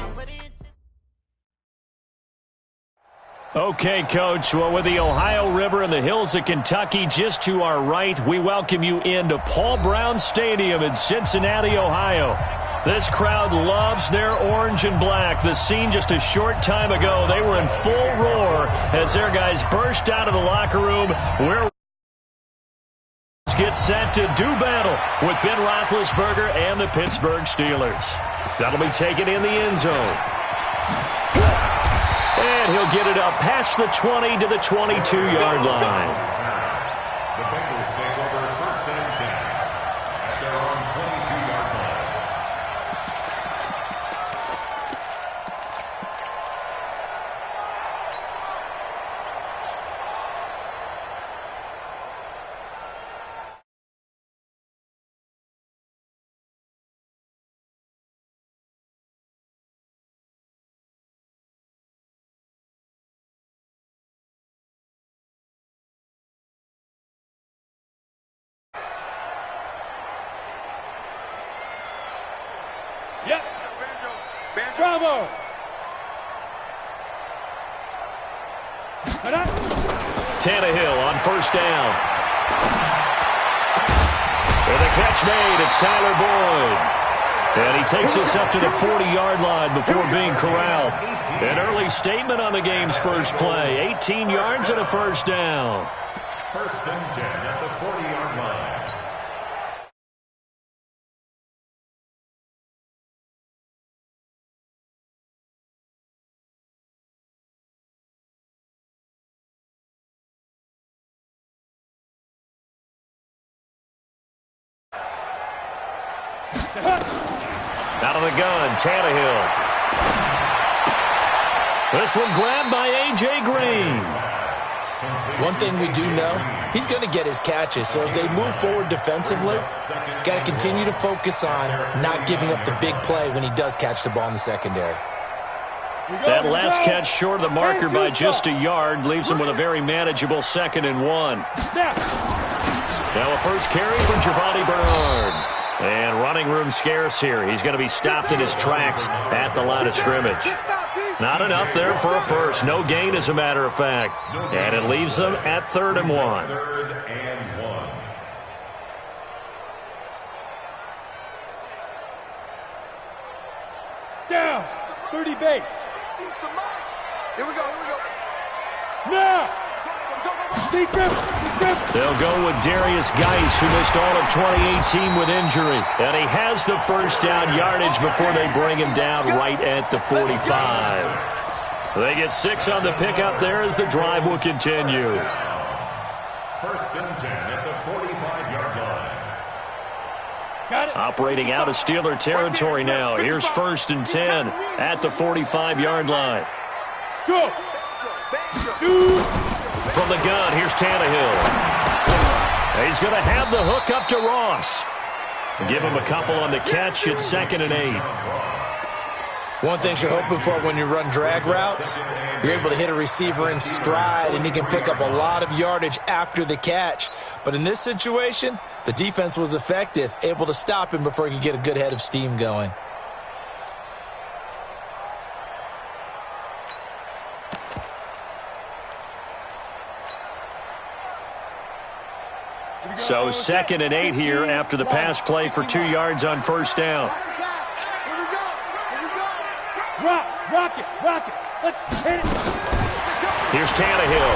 Okay, Coach. Well, with the Ohio River and the hills of Kentucky just to our right, we welcome you into Paul Brown Stadium in Cincinnati, Ohio. This crowd loves their orange and black. The scene just a short time ago, they were in full roar as their guys burst out of the locker room where get set to do battle with Ben Roethlisberger and the Pittsburgh Steelers. That'll be taken in the end zone. And he'll get it up past the 20 to the 22-yard line. The Bengals take over first and 10 at their own 22-yard line. Yep. Bravo. Tannehill on first down. And the catch made. It's Tyler Boyd. And he takes us up to the 40-yard line before being corralled. An early statement on the game's first play. 18 yards and a first down. First and 10 at the 40-yard line. Out of the gun, Tannehill. This one grabbed by A.J. Green. One thing we do know, he's going to get his catches. So as they move forward defensively, got to continue to focus on not giving up the big play when he does catch the ball in the secondary. That last catch short of the marker by just a yard leaves him with a very manageable 2nd and 1. Now a first carry for Giovanni Bernard. And running room scarce here. He's going to be stopped in his tracks at the line of scrimmage. Not enough there for a first. No gain, as a matter of fact. And it leaves them at 3rd and 1. 3rd and 1. Down. 30 base. Here we go. Now. Defense. They'll go with Darius Geis, who missed all of 2018 with injury. And he has the first down yardage before they bring him down right at the 45. They get 6 on the pickup there as the drive will continue. First and 10 at the 45-yard line. Got it. Operating out of Steeler territory now. Here's 1st and 10 at the 45-yard line. Go. Shoot. From the gun, here's Tannehill. He's going to have the hook up to Ross. Give him a couple on the catch. It's 2nd and 8. One thing you're hoping for when you run drag routes, you're able to hit a receiver in stride, and he can pick up a lot of yardage after the catch. But in this situation, the defense was effective, able to stop him before he could get a good head of steam going. So 2nd and 8 here after the pass play for 2 yards on first down. Rock it. Let's hit it. Here's Tannehill.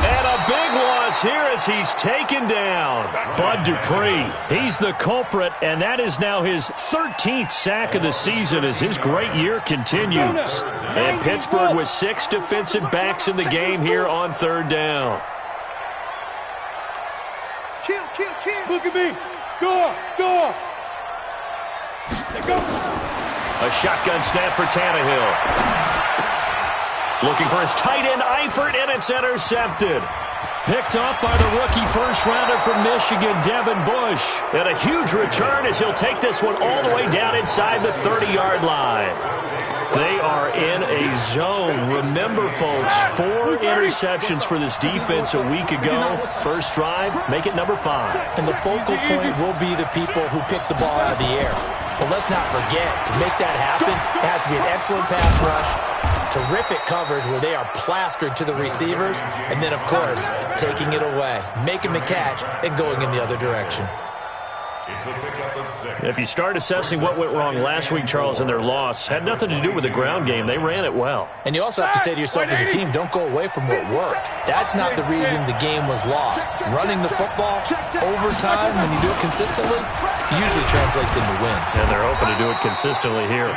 And a big loss here as he's taken down. Bud Dupree, he's the culprit, and that is now his 13th sack of the season as his great year continues. And Pittsburgh with 6 defensive backs in the game here on 3rd down. Kill. Look at me. Go. Go. A shotgun snap for Tannehill. Looking for his tight end, Eifert, and it's intercepted. Picked off by the rookie first-rounder from Michigan, Devin Bush. And a huge return as he'll take this one all the way down inside the 30-yard line. They are in a zone. Remember, folks, 4 interceptions for this defense a week ago. First drive, make it number 5. And the focal point will be the people who pick the ball out of the air. But let's not forget, to make that happen, it has to be an excellent pass rush, terrific coverage where they are plastered to the receivers, and then, of course, taking it away, making the catch, and going in the other direction. If you start assessing what went wrong last week, Charles, in their loss, had nothing to do with the ground game. They ran it well. And you also have to say to yourself as a team, don't go away from what worked. That's not the reason the game was lost. Running the football over time, when you do it consistently, usually translates into wins. And they're hoping to do it consistently here.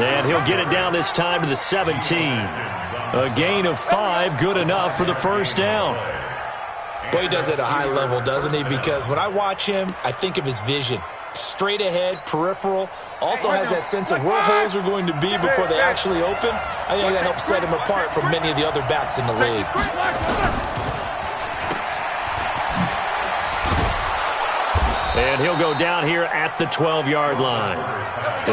And he'll get it down this time to the 17. A gain of 5, good enough for the first down. Boy, he does it at a high level, doesn't he? Because when I watch him, I think of his vision. Straight ahead, peripheral. Also has that sense of where holes are going to be before they actually open. I think that helps set him apart from many of the other backs in the league. And he'll go down here at the 12-yard line.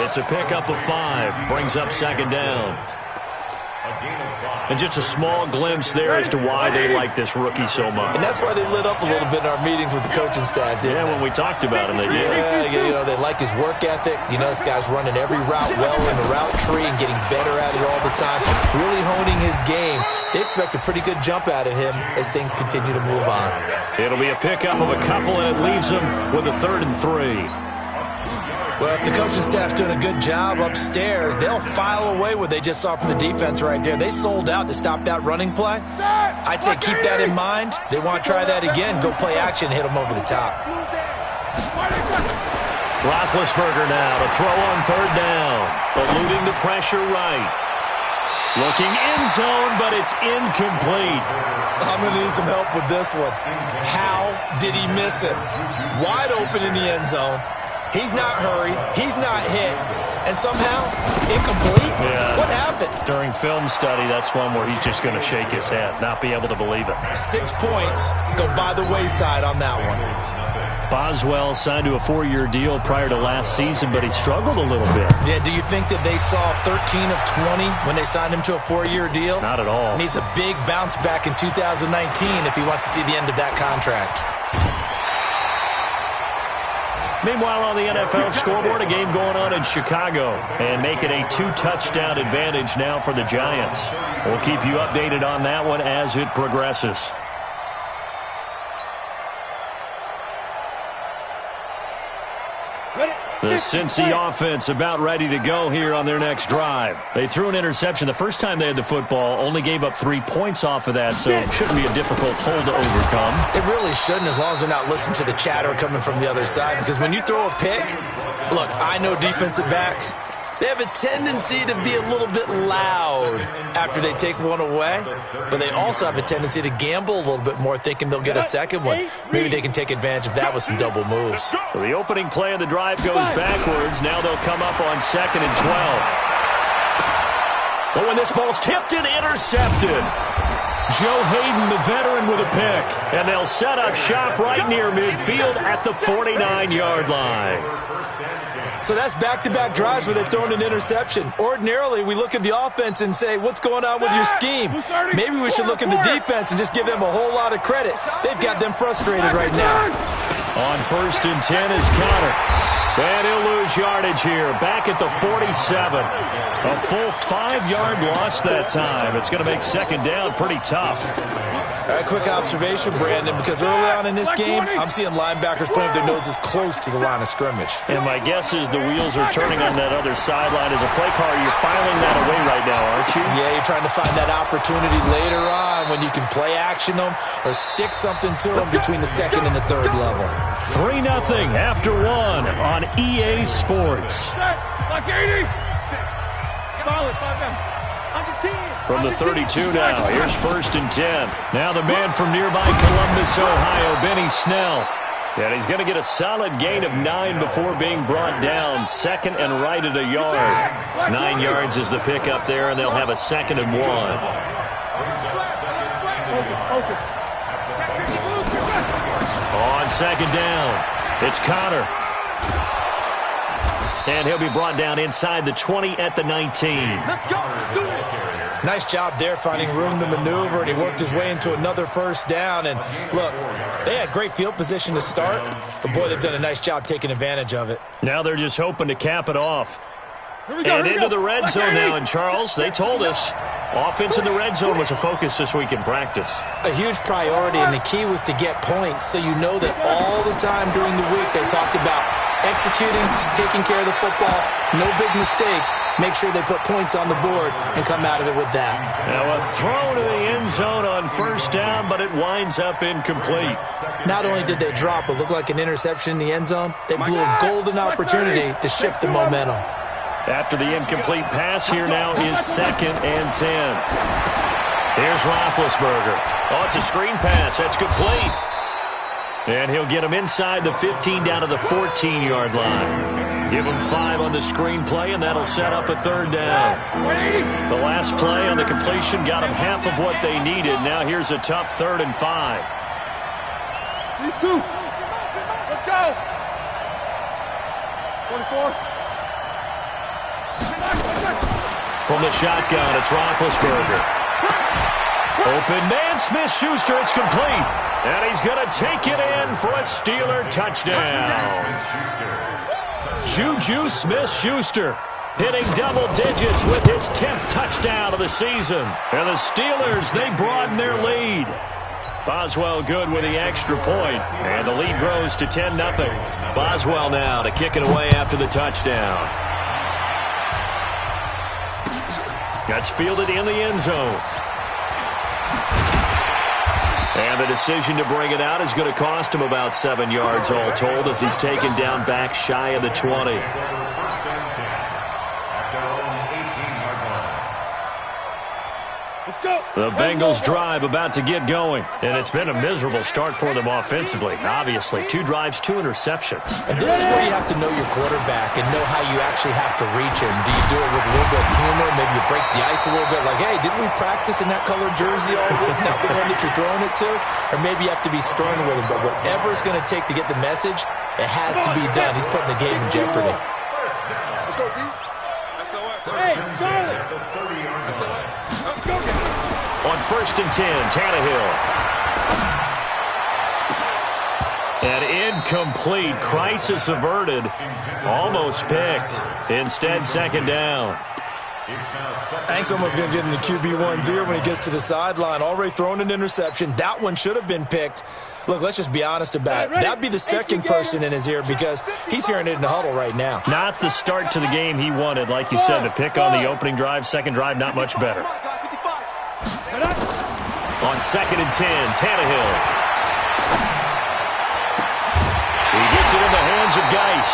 It's a pickup of 5. Brings up second down. And just a small glimpse there as to why they like this rookie so much. And that's why they lit up a little bit in our meetings with the coaching staff, didn't they? When we talked about him, they did. Yeah, they like his work ethic. This guy's running every route well in the route tree and getting better at it all the time, really honing his game. They expect a pretty good jump out of him as things continue to move on. It'll be a pickup of a couple, and it leaves them with a 3rd and 3. Well, if the coaching staff's doing a good job upstairs, they'll file away what they just saw from the defense right there. They sold out to stop that running play. I'd say keep that in mind. They want to try that again, go play action, hit them over the top. Roethlisberger now to throw on 3rd down, eluding the pressure right. Looking end zone, but it's incomplete. I'm going to need some help with this one. How did he miss it? Wide open in the end zone. He's not hurried. He's not hit. And somehow, incomplete? Yeah. What happened? During film study, that's one where he's just going to shake his head, not be able to believe it. 6 points go by the wayside on that one. Boswell signed to a 4-year deal prior to last season, but he struggled a little bit. Yeah, do you think that they saw 13 of 20 when they signed him to a 4-year deal? Not at all. Needs a big bounce back in 2019 if he wants to see the end of that contract. Meanwhile, on the NFL scoreboard, a game going on in Chicago, and make it a 2-touchdown advantage now for the Giants. We'll keep you updated on that one as it progresses. The Cincy offense about ready to go here on their next drive. They threw an interception the first time they had the football, only gave up 3 points off of that, so it shouldn't be a difficult hole to overcome. It really shouldn't, as long as they're not listening to the chatter coming from the other side, because when you throw a pick, look, I know defensive backs, they have a tendency to be a little bit loud after they take one away, but they also have a tendency to gamble a little bit more, thinking they'll get a second one. Maybe they can take advantage of that with some double moves. So the opening play of the drive goes backwards. Now they'll come up on 2nd and 12. But when this ball's tipped and intercepted, Joe Hayden, the veteran, with a pick. And they'll set up shop right near midfield at the 49-yard line. So that's back-to-back drives where they've thrown an interception. Ordinarily, we look at the offense and say, what's going on with your scheme? Maybe we should look at the defense and just give them a whole lot of credit. They've got them frustrated right now. On 1st and 10 is Connor. And he'll lose yardage here. Back at the 47. A full 5-yard loss that time. It's going to make 2nd down pretty tough. All right, quick observation, Brandon, because early on in this game, I'm seeing linebackers putting their noses close to the line of scrimmage. And my guess is the wheels are turning on that other sideline. As a play caller, you're filing that away right now, aren't you? Yeah, you're trying to find that opportunity later on when you can play action them or stick something to them between the 2nd and the 3rd level. 3-0 after 1 on EA Sports. Like 80. Solid, 5 down. From the 32 now, here's 1st and 10. Now the man from nearby Columbus, Ohio, Benny Snell. And he's going to get a solid gain of 9 before being brought down. 2nd and right at a yard. 9 yards is the pickup there, and they'll have a 2nd and 1. On 2nd down, it's Connor. And he'll be brought down inside the 20 at the 19. Let's go. Do it. Nice job there finding room to maneuver, and he worked his way into another 1st down. And look, they had great field position to start, but boy, they've done a nice job taking advantage of it. Now they're just hoping to cap it off. And into the red zone now, and Charles, they told us offense in the red zone was a focus this week in practice. A huge priority, and the key was to get points, so you know that all the time during the week they talked about executing, taking care of the football, no big mistakes, make sure they put points on the board and come out of it with that. Now a throw to the end zone on 1st down, but it winds up incomplete. Not only did they drop what looked like an interception in the end zone, they blew a golden opportunity to shift the momentum. After the incomplete pass, here now is 2nd and 10. Here's Roethlisberger. Oh, it's a screen pass. That's complete. And he'll get him inside the 15 down to the 14-yard line. Give him 5 on the screen play, and that'll set up a 3rd down. The last play on the completion got them half of what they needed. Now here's a tough 3rd and 5. Let's go. 24. From the shotgun, it's Roethlisberger. Open man, Smith-Schuster, it's complete. And he's going to take it in for a Steeler touchdown. Juju Smith-Schuster hitting double digits with his 10th touchdown of the season. And the Steelers, they broaden their lead. Boswell good with the extra point, and the lead grows to 10-0. Boswell now to kick it away after the touchdown. That's fielded in the end zone. And the decision to bring it out is going to cost him about 7 yards all told as he's taken down back shy of the 20. The Bengals drive about to get going, and it's been a miserable start for them offensively. Obviously, 2 drives, 2 interceptions. And this is where you have to know your quarterback and know how you actually have to reach him. Do you do it with a little bit of humor? Maybe you break the ice a little bit, like, hey, didn't we practice in that colored jersey all week, not the one that you're throwing it to? Or maybe you have to be stern with him, but whatever it's going to take to get the message, it has to be done. He's putting the game in jeopardy. Let's go, D. Hey, Charlie. Let's go. On 1st and 10, Tannehill. And incomplete. Crisis averted. Almost picked. Instead, 2nd down. Hank's almost going to get into QB1's ear when he gets to the sideline. Already thrown an interception. That one should have been picked. Look, let's just be honest about it. That'd be the second person in his ear because he's hearing it in the huddle right now. Not the start to the game he wanted. Like you said, the pick on the opening drive, second drive, not much better. On 2nd and 10, Tannehill. He gets it in the hands of Geis.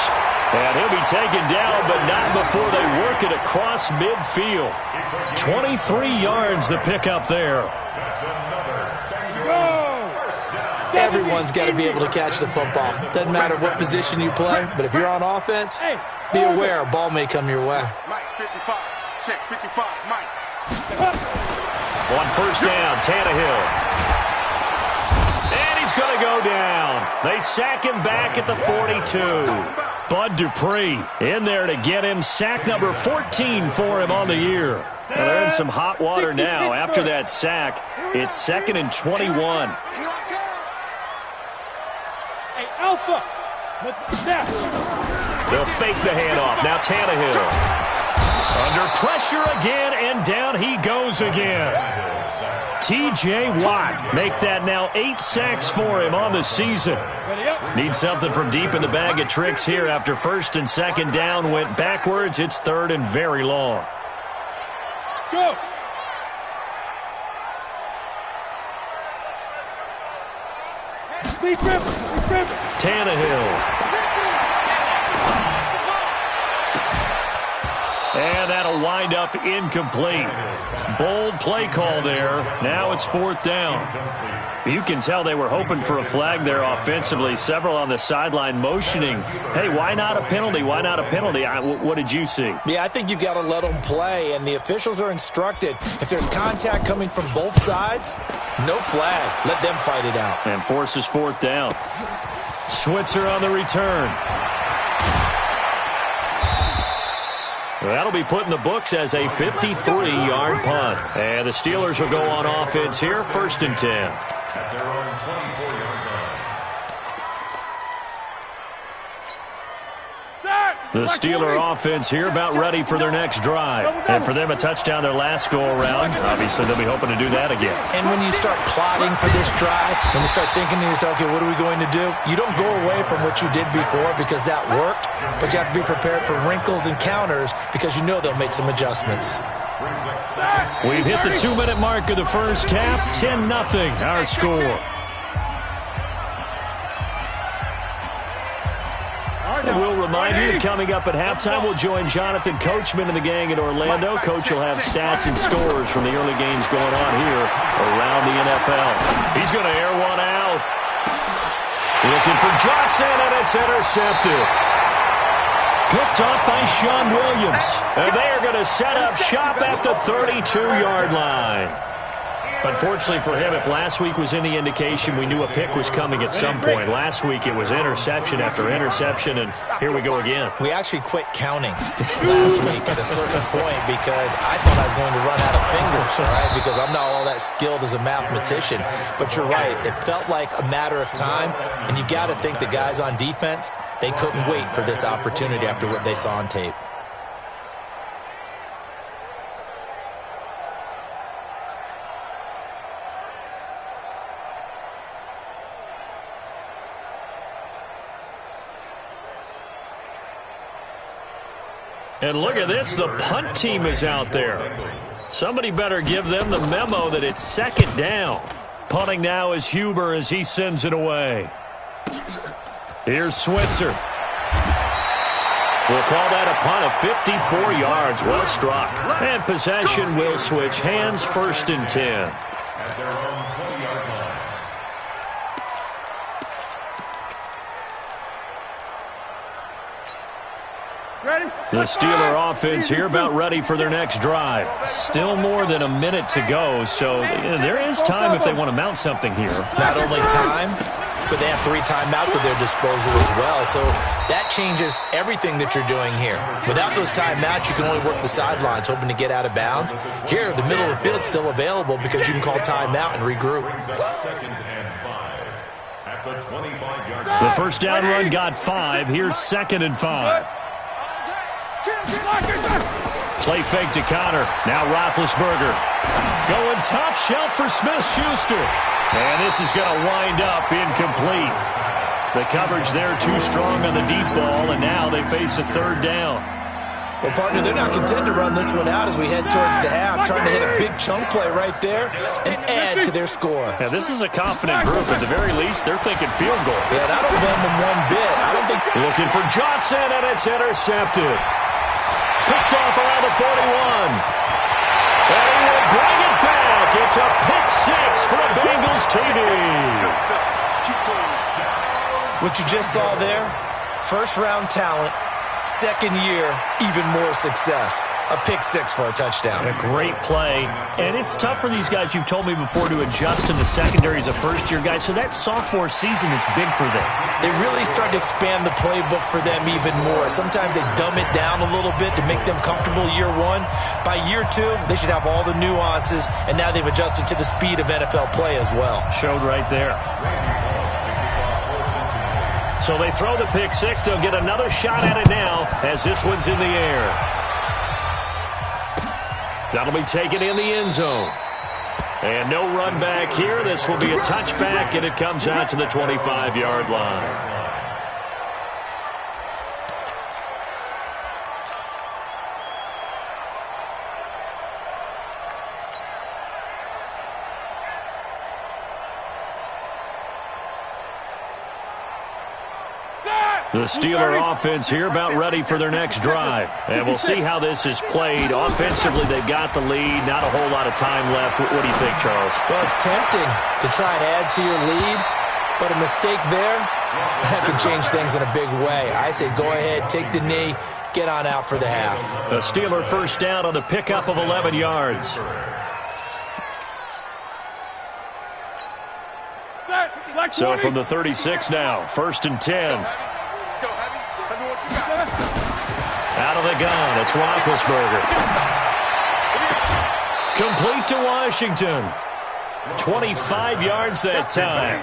And he'll be taken down, but not before they work it across midfield. 23 yards the pick up there. Everyone's got to be able to catch the football. Doesn't matter what position you play, but if you're on offense, be aware a ball may come your way. Mike 55, check 55, Mike. On 1st down, Tannehill. And he's going to go down. They sack him back at the 42. Bud Dupree in there to get him. Sack number 14 for him on the year. Now they're in some hot water now. After that sack, it's 2nd and 21. Hey, Alpha. They'll fake the handoff. Now Tannehill. Under pressure again, and down he goes again. T.J. Watt make that now 8 sacks for him on the season. Need something from deep in the bag of tricks here after 1st and 2nd down went backwards. It's 3rd and very long. Go. Tannehill. And that'll wind up incomplete. Bold play call there. Now it's 4th down. You can tell they were hoping for a flag there offensively. Several on the sideline motioning. Hey, why not a penalty? Why not a penalty? What did you see? Yeah, I think you've got to let them play, and the officials are instructed. If there's contact coming from both sides, no flag. Let them fight it out. And forces 4th down. Switzer on the return. That'll be put in the books as a 53-yard punt. And the Steelers will go on offense here, 1st and 10. At their own 24-yard line. The Steeler offense here about ready for their next drive. And for them, a touchdown their last go-around. Obviously, they'll be hoping to do that again. And when you start plotting for this drive, when you start thinking to yourself, okay, what are we going to do? You don't go away from what you did before because that worked, but you have to be prepared for wrinkles and counters because you know they'll make some adjustments. We've hit the 2-minute mark of the first half. 10-0 our score. We'll remind you that coming up at halftime, we'll join Jonathan Coachman and the gang in Orlando. Coach will have stats and scores from the early games going on here around the NFL. He's going to air one out. Looking for Johnson, and it's intercepted. Picked up by Sean Williams. And they are going to set up shop at the 32-yard line. Unfortunately for him, if last week was any indication, we knew a pick was coming at some point. Last week it was interception after interception, and here we go again. We actually quit counting last week at a certain point because I thought I was going to run out of fingers, all right, because I'm not all that skilled as a mathematician. But you're right. It felt like a matter of time, and you got to think the guys on defense, they couldn't wait for this opportunity after what they saw on tape. And look at this, the punt team is out there. Somebody better give them the memo that it's second down. Punting now is Huber as he sends it away. Here's Switzer. We'll call that a punt of 54 yards. Well struck. And possession will switch hands, 1st and 10. At their own 20-yard line. The Steeler offense here about ready for their next drive. Still more than a minute to go, so there is time if they want to mount something here. Not only time, but they have 3 timeouts at their disposal as well, so that changes everything that you're doing here. Without those timeouts, you can only work the sidelines, hoping to get out of bounds. Here, the middle of the field's still available because you can call timeout and regroup. Second and 5 at the 25-yard line. The first down run got 5. Here's 2nd and 5. Play fake to Connor. Now Roethlisberger. Going top shelf for Smith-Schuster. And this is going to wind up incomplete. The coverage there too strong on the deep ball, and now they face a 3rd down. Well, partner, they're not content to run this one out as we head towards the half, trying to hit a big chunk play right there and add to their score. Yeah, this is a confident group. At the very least, they're thinking field goal. Yeah, and I don't blame them one bit. I don't think... Looking for Johnson, and it's intercepted. Picked off around the 41. And he will bring it back. It's a pick 6 for Bengals TD. What you just saw there, first-round talent, second year, even more success. A pick 6 for a touchdown. A great play. And it's tough for these guys, you've told me before, to adjust in the secondary as a first-year guy. So that sophomore season is big for them. They really start to expand the playbook for them even more. Sometimes they dumb it down a little bit to make them comfortable year 1. By year 2, they should have all the nuances, and now they've adjusted to the speed of NFL play as well. Showed right there. So they throw the pick 6. They'll get another shot at it now as this one's in the air. That'll be taken in the end zone. And no run back here. This will be a touchback, and it comes out to the 25-yard line. The Steeler offense here about ready for their next drive. And we'll see how this is played. Offensively, they've got the lead. Not a whole lot of time left. What do you think, Charles? Well, it's tempting to try and add to your lead, but a mistake there, that can change things in a big way. I say go ahead, take the knee, get on out for the half. A Steeler first down on the pickup of 11 yards. So from the 36 now, 1st and 10. Out of the gun, it's Roethlisberger. Complete to Washington. 25 yards that time.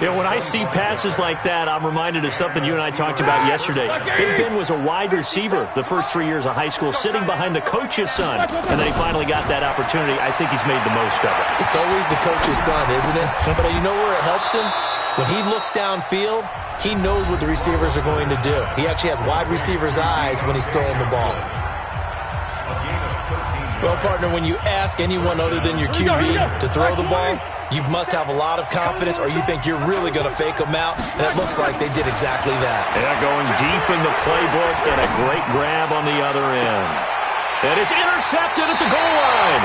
Yeah, when I see passes like that, I'm reminded of something you and I talked about yesterday. Big Ben was a wide receiver the first 3 years of high school, sitting behind the coach's son, and then he finally got that opportunity. I think he's made the most of it. It's always the coach's son, isn't it? But you know where it helps him? When he looks downfield, he knows what the receivers are going to do. He actually has wide receiver's eyes when he's throwing the ball. Well, partner, when you ask anyone other than your QB to throw the ball, you must have a lot of confidence, or you think you're really going to fake them out, and it looks like they did exactly that. Yeah, going deep in the playbook, and a great grab on the other end. And it's intercepted at the goal line.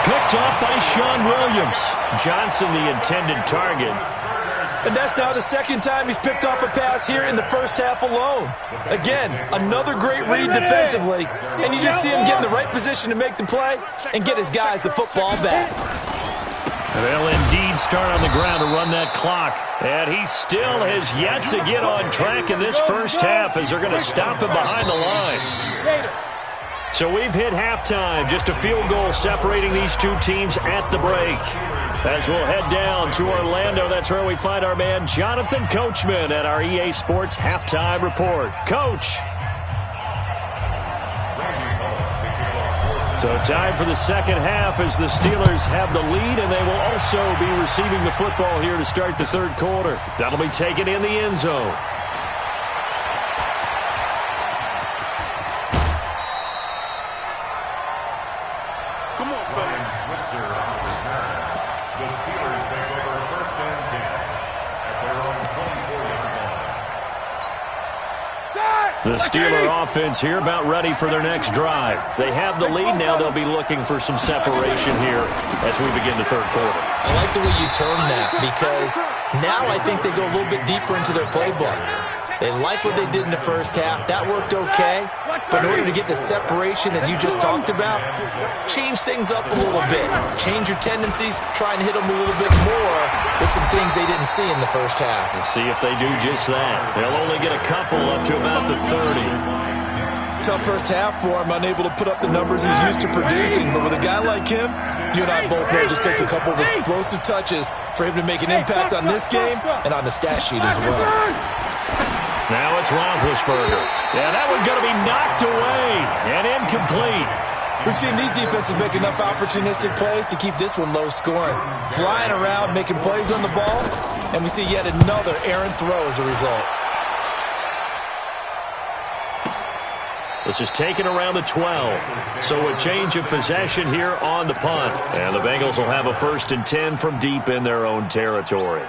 Picked off by Sean Williams. Johnson, the intended target. And that's now the second time he's picked off a pass here in the first half alone. Again, another great read defensively, and you just see him get in the right position to make the play and get his guys the football back. They'll indeed start on the ground to run that clock. And he still has yet to get on track in this first half as they're going to stop him behind the line. So we've hit halftime, just a field goal separating these two teams at the break. As we'll head down to Orlando, that's where we find our man Jonathan Coachman at our EA Sports Halftime Report. Coach. So time for the second half as the Steelers have the lead, and they will also be receiving the football here to start the third quarter. That'll be taken in the end zone. Come on, Brian Switzer on the return. The Steelers take over first and 10 at their own 24-yard line. The Steeler offense here about ready for their next drive. They have the lead now. They'll be looking for some separation here as we begin the third quarter. I like the way you term that because now I think they go a little bit deeper into their playbook. They like what they did in the first half. That worked okay. But in order to get the separation that you just talked about, change things up a little bit. Change your tendencies. Try and hit them a little bit more with some things they didn't see in the first half. We'll see if they do just that. They'll only get a couple up to about the 30. Tough first half for him, unable to put up the numbers he's used to producing. But with a guy like him, you and I both know it just takes a couple of explosive touches for him to make an impact on this game and on the stat sheet as well. Now it's Roethlisberger. Yeah, that one's going to be knocked away and incomplete. We've seen these defenses make enough opportunistic plays to keep this one low scoring. Flying around, making plays on the ball, and we see yet another errant throw as a result. This is taken around the 12. So a change of possession here on the punt. And the Bengals will have a 1st and 10 from deep in their own territory.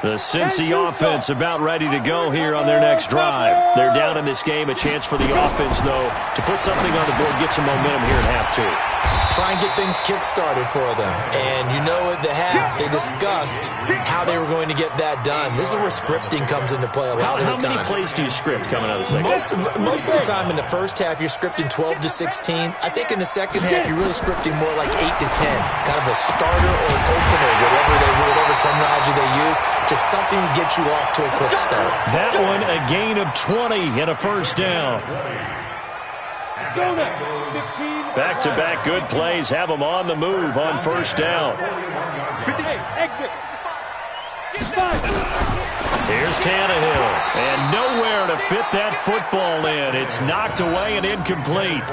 The Cincy offense about ready to go here on their next drive. They're down in this game. A chance for the offense, though, to put something on the board, get some momentum here in half two. Try and get things kick-started for them. And you know at the half, they discussed how they were going to get that done. This is where scripting comes into play a lot of the time. How many plays do you script coming out of the second half? Most of the time in the first half, you're scripting 12 to 16. I think in the second half, you're really scripting more like 8 to 10. Kind of a starter or an opener, whatever terminology they use. Just something to get you off to a quick start. That one, a gain of 20 and a first down. Back-to-back good plays have them on the move on first down. Exit. Here's Tannehill, and nowhere to fit that football in. It's knocked away and incomplete.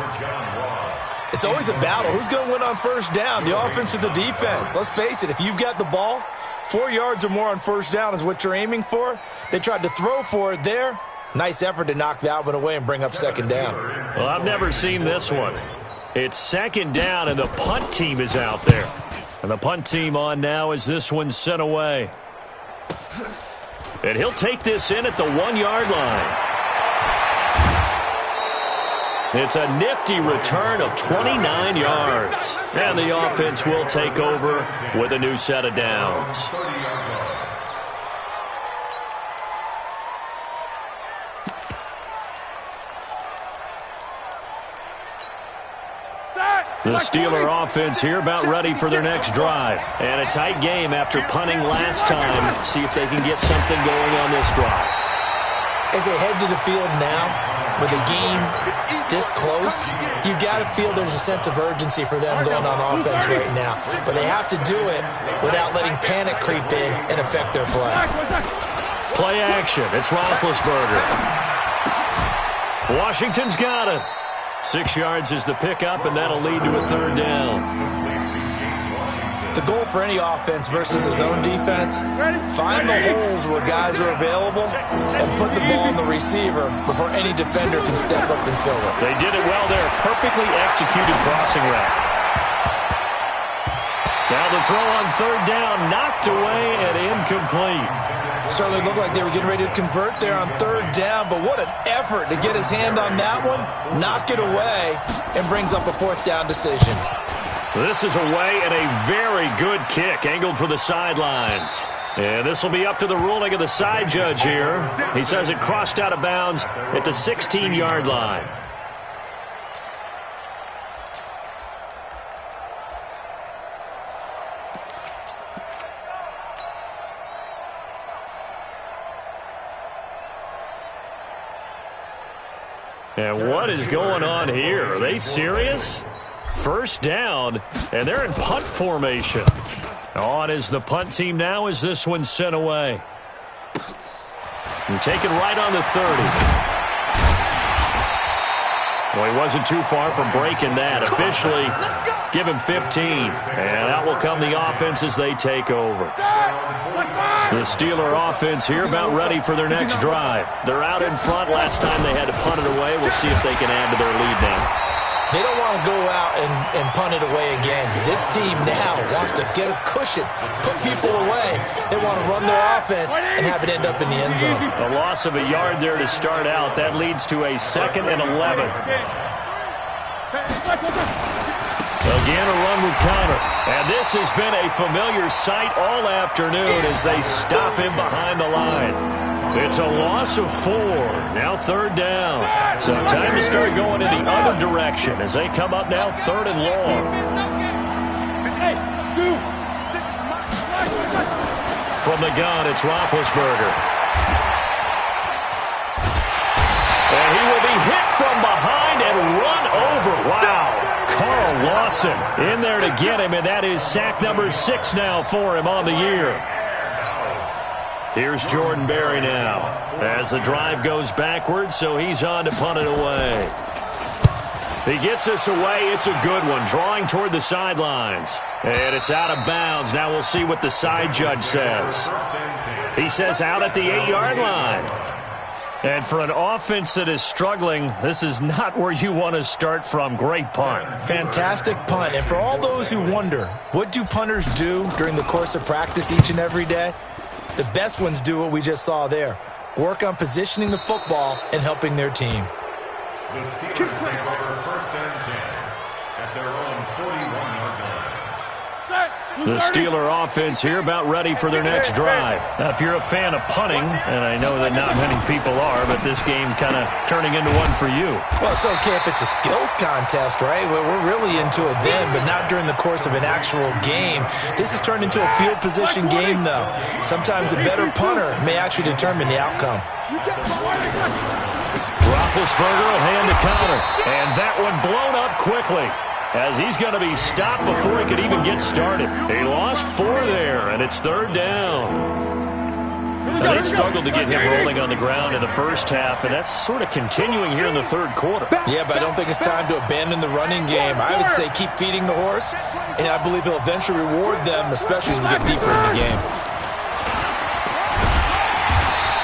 It's always a battle. Who's going to win on first down, the offense or the defense? Let's face it, if you've got the ball, 4 yards or more on first down is what you're aiming for. They tried to throw for it there. Nice effort to knock that one away and bring up second down. Well, I've never seen this one. It's second down, and the punt team is out there. And the punt team on now as this one's sent away. And he'll take this in at the 1-yard line. It's a nifty return of 29 yards. And the offense will take over with a new set of downs. The Steeler offense here about ready for their next drive. And a tight game after punting last time. See if they can get something going on this drive. As they head to the field now, with a game this close, you've got to feel there's a sense of urgency for them going on offense right now. But they have to do it without letting panic creep in and affect their play. Play action. It's Roethlisberger. Washington's got it. 6 yards is the pickup, and that'll lead to a third down. The goal for any offense versus his own defense, find the holes where guys are available and put the ball on the receiver before any defender can step up and fill it. They did it well there. Perfectly executed crossing route. Now the throw on third down, knocked away and incomplete. Certainly looked like they were getting ready to convert there on third down, but what an effort to get his hand on that one, knock it away, and brings up a fourth down decision. This is away and a very good kick angled for the sidelines. And this will be up to the ruling of the side judge here. He says it crossed out of bounds at the 16-yard line. And what is going on here? Are they serious? First down, and they're in punt formation. On is the punt team now as this one's sent away. And taken right on the 30. Well, he wasn't too far from breaking that. Officially, give him 15. And out will come the offense as they take over. The Steeler offense here about ready for their next drive. They're out in front. Last time they had to punt it away. We'll see if they can add to their lead now. They don't want to go out and punt it away again. This team now wants to get a cushion, put people away. They want to run their offense and have it end up in the end zone. A loss of a yard there to start out. That leads to a 2nd and 11. Again, a run with counter. And this has been a familiar sight all afternoon as they stop him behind the line. It's a loss of 4. Now 3rd down. So time to start going in the other direction as they come up now 3rd and long. From the gun, it's Roethlisberger. And he will be hit from behind and run over. Wow. Carl Lawson in there to get him, and that is sack number 6 now for him on the year. Here's Jordan Berry now as the drive goes backwards, so he's on to punt it away. He gets us away. It's a good one, drawing toward the sidelines. And it's out of bounds. Now we'll see what the side judge says. He says out at the 8-yard line. And for an offense that is struggling, this is not where you want to start from. Great punt. Fantastic punt. And for all those who wonder, what do punters do during the course of practice each and every day? The best ones do what we just saw there. Work on positioning the football and helping their team. The Steelers take over 1st and 10 at their own 41-yard line. The Steeler offense here about ready for their next drive. Now, if you're a fan of punting, and I know that not many people are, but this game kind of turning into one for you. Well, it's okay if it's a skills contest, right? We're really into it then, but not during the course of an actual game. This has turned into a field position game, though. Sometimes a better punter may actually determine the outcome. Roethlisberger will hand the counter, and that one blown up quickly, as he's going to be stopped before he could even get started. He lost 4 there, and it's 3rd down. Now, they struggled to get him rolling on the ground in the first half, and that's sort of continuing here in the 3rd quarter. Yeah, but I don't think it's time to abandon the running game. I would say keep feeding the horse, and I believe he'll eventually reward them, especially as we get deeper in the game.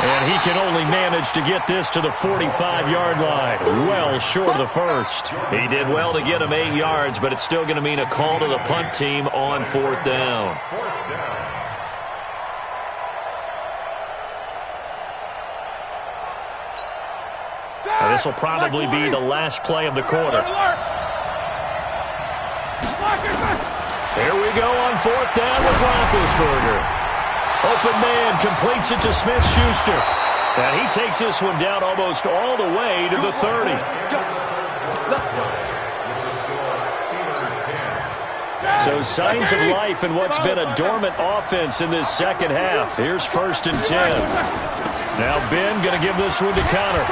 And he can only manage to get this to the 45-yard line, well short of the first. He did well to get him 8 yards, but it's still going to mean a call to the punt team on 4th down. Now, this will probably be the last play of the quarter. Here we go on 4th down with Roethlisberger. Open man completes it to Smith-Schuster. And he takes this one down almost all the way to the 30. So signs of life in what's been a dormant offense in this second half. Here's 1st and 10. Now Ben going to give this one to Connor.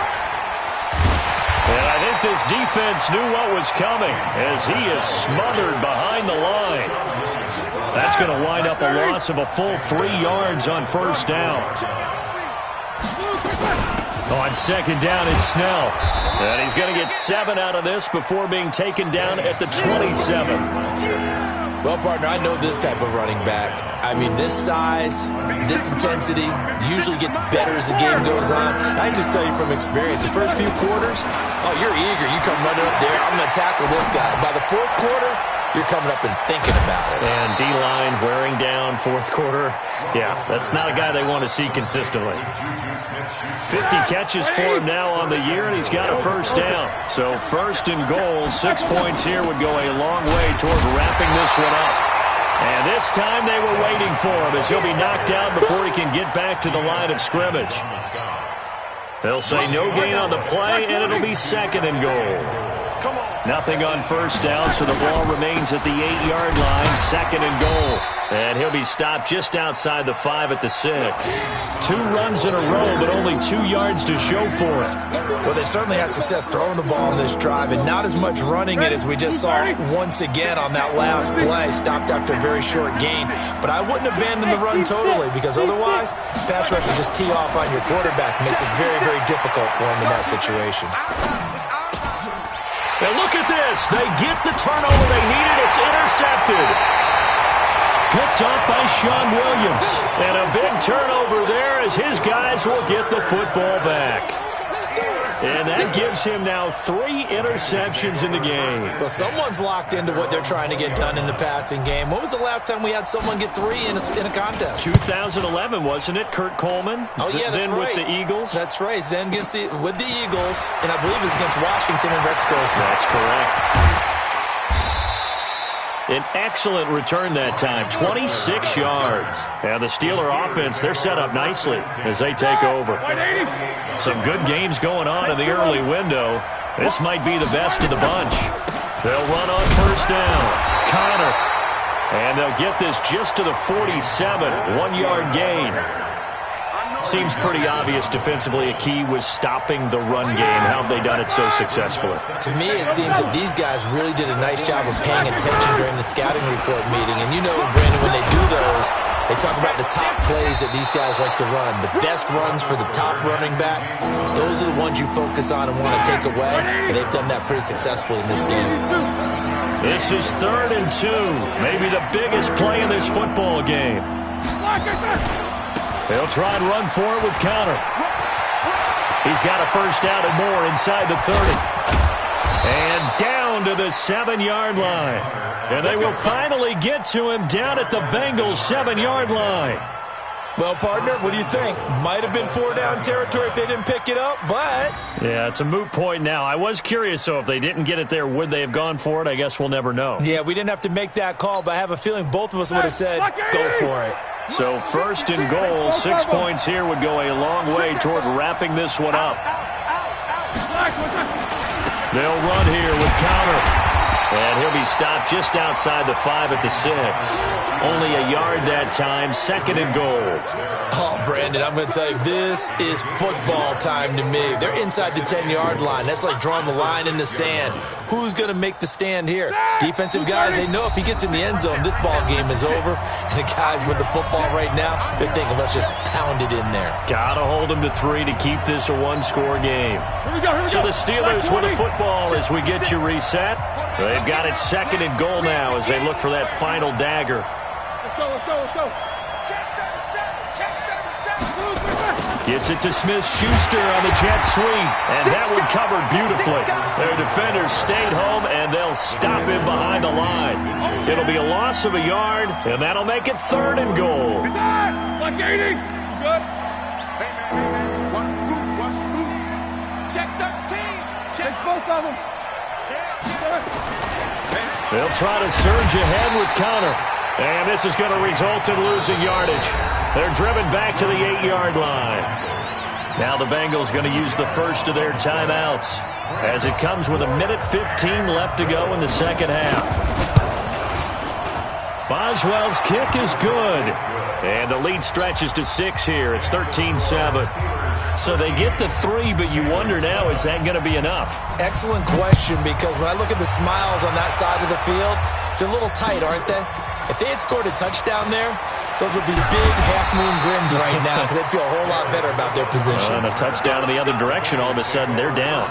And I think this defense knew what was coming as he is smothered behind the line. That's going to wind up a loss of a full 3 yards on 1st down. On 2nd down, it's Snell. And he's going to get 7 out of this before being taken down at the 27. Well, partner, I know this type of running back. I mean, this size, this intensity usually gets better as the game goes on. And I can just tell you from experience, the first few quarters, oh, you're eager. You come running up there, I'm going to tackle this guy. By the fourth quarter, you're coming up and thinking about it. And D-line wearing down fourth quarter. Yeah, that's not a guy they want to see consistently. 50 catches for him now on the year, and he's got a first down. So first and goal, 6 points here would go a long way toward wrapping this one up. And this time they were waiting for him as he'll be knocked down before he can get back to the line of scrimmage. They'll say no gain on the play, and it'll be second and goal. Nothing on first down, so the ball remains at the 8-yard line, second and goal. And he'll be stopped just outside the 5 at the 6. 2 runs in a row, but only 2 yards to show for it. Well, they certainly had success throwing the ball in this drive, and not as much running it as we just saw once again on that last play, stopped after a very short gain. But I wouldn't abandon the run totally, because otherwise, pass rushers just tee off on your quarterback. Makes it very, very difficult for him in that situation. And look at this. They get the turnover they needed. It's intercepted. Picked up by Sean Williams. And a big turnover there as his guys will get the football back. And that gives him now 3 interceptions in the game. Well, someone's locked into what they're trying to get done in the passing game. When was the last time we had someone get 3 in a contest? 2011, wasn't it? Kurt Coleman? Oh, yeah, that's then right. With the Eagles? That's right. Then with the Eagles, and I believe it's against Washington and Rex Grossman. That's correct. An excellent return that time, 26 yards. And the Steeler offense, they're set up nicely as they take over. Some good games going on in the early window. This might be the best of the bunch. They'll run on first down. Connor. And they'll get this just to the 47, 1-yard gain. Seems pretty obvious defensively a key was stopping the run game. How have they done it so successfully? To me, it seems that these guys really did a nice job of paying attention during the scouting report meeting. And you know, Brandon, when they do those, they talk about the top plays that these guys like to run. The best runs for the top running back, those are the ones you focus on and want to take away. And they've done that pretty successfully in this game. This is 3rd and 2. Maybe the biggest play in this football game. They'll try and run for it with Connor. He's got a first down and more inside the 30. And down to the 7-yard line. And they will finally get to him down at the Bengals 7-yard line. Well, partner, what do you think? Might have been 4-down territory if they didn't pick it up, but... Yeah, it's a moot point now. I was curious, so if they didn't get it there, would they have gone for it? I guess we'll never know. Yeah, we didn't have to make that call, but I have a feeling both of us would have said, go for it. So first and goal, 6 points here would go a long way toward wrapping this one up. They'll run here with Connor. And he'll be stopped just outside the 5 at the 6. Only a yard that time, 2nd and goal. Oh, Brandon, I'm going to tell you, this is football time to me. They're inside the 10-yard line. That's like drawing the line in the sand. Who's going to make the stand here? Defensive guys, they know if he gets in the end zone, this ball game is over. And the guys with the football right now, they're thinking, let's just pound it in there. Got to hold them to 3 to keep this a 1-score game. So the Steelers with the football as we get you reset. They've got it 2nd and goal now as they look for that final dagger. Let's go. Gets it to Smith-Schuster on the jet sweep, and that one covered beautifully. Their defenders stayed home, and they'll stop him behind the line. It'll be a loss of a yard, and that'll make it 3rd and goal. Like 80. Good. Watch the boot. Check 13. Check both of them. They'll try to surge ahead with Connor. And this is going to result in losing yardage. They're driven back to the 8-yard line. Now the Bengals going to use the first of their timeouts as it comes with 1:15 left to go in the second half. Boswell's kick is good. And the lead stretches to 6 here. It's 13-7. So they get to 3, but you wonder now, is that going to be enough? Excellent question, because when I look at the smiles on that side of the field, they're a little tight, aren't they? If they had scored a touchdown there, those would be big half-moon grins right now because they'd feel a whole lot better about their position. And a touchdown in the other direction, all of a sudden they're down.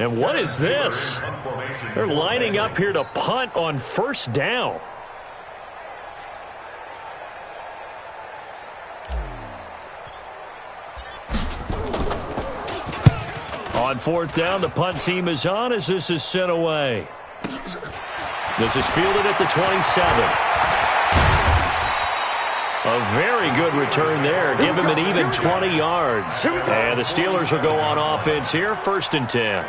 And what is this? They're lining up here to punt on first down. On fourth down, the punt team is on as this is sent away. This is fielded at the 27. A very good return there. Give him an even 20 yards. And the Steelers will go on offense here, 1st and 10.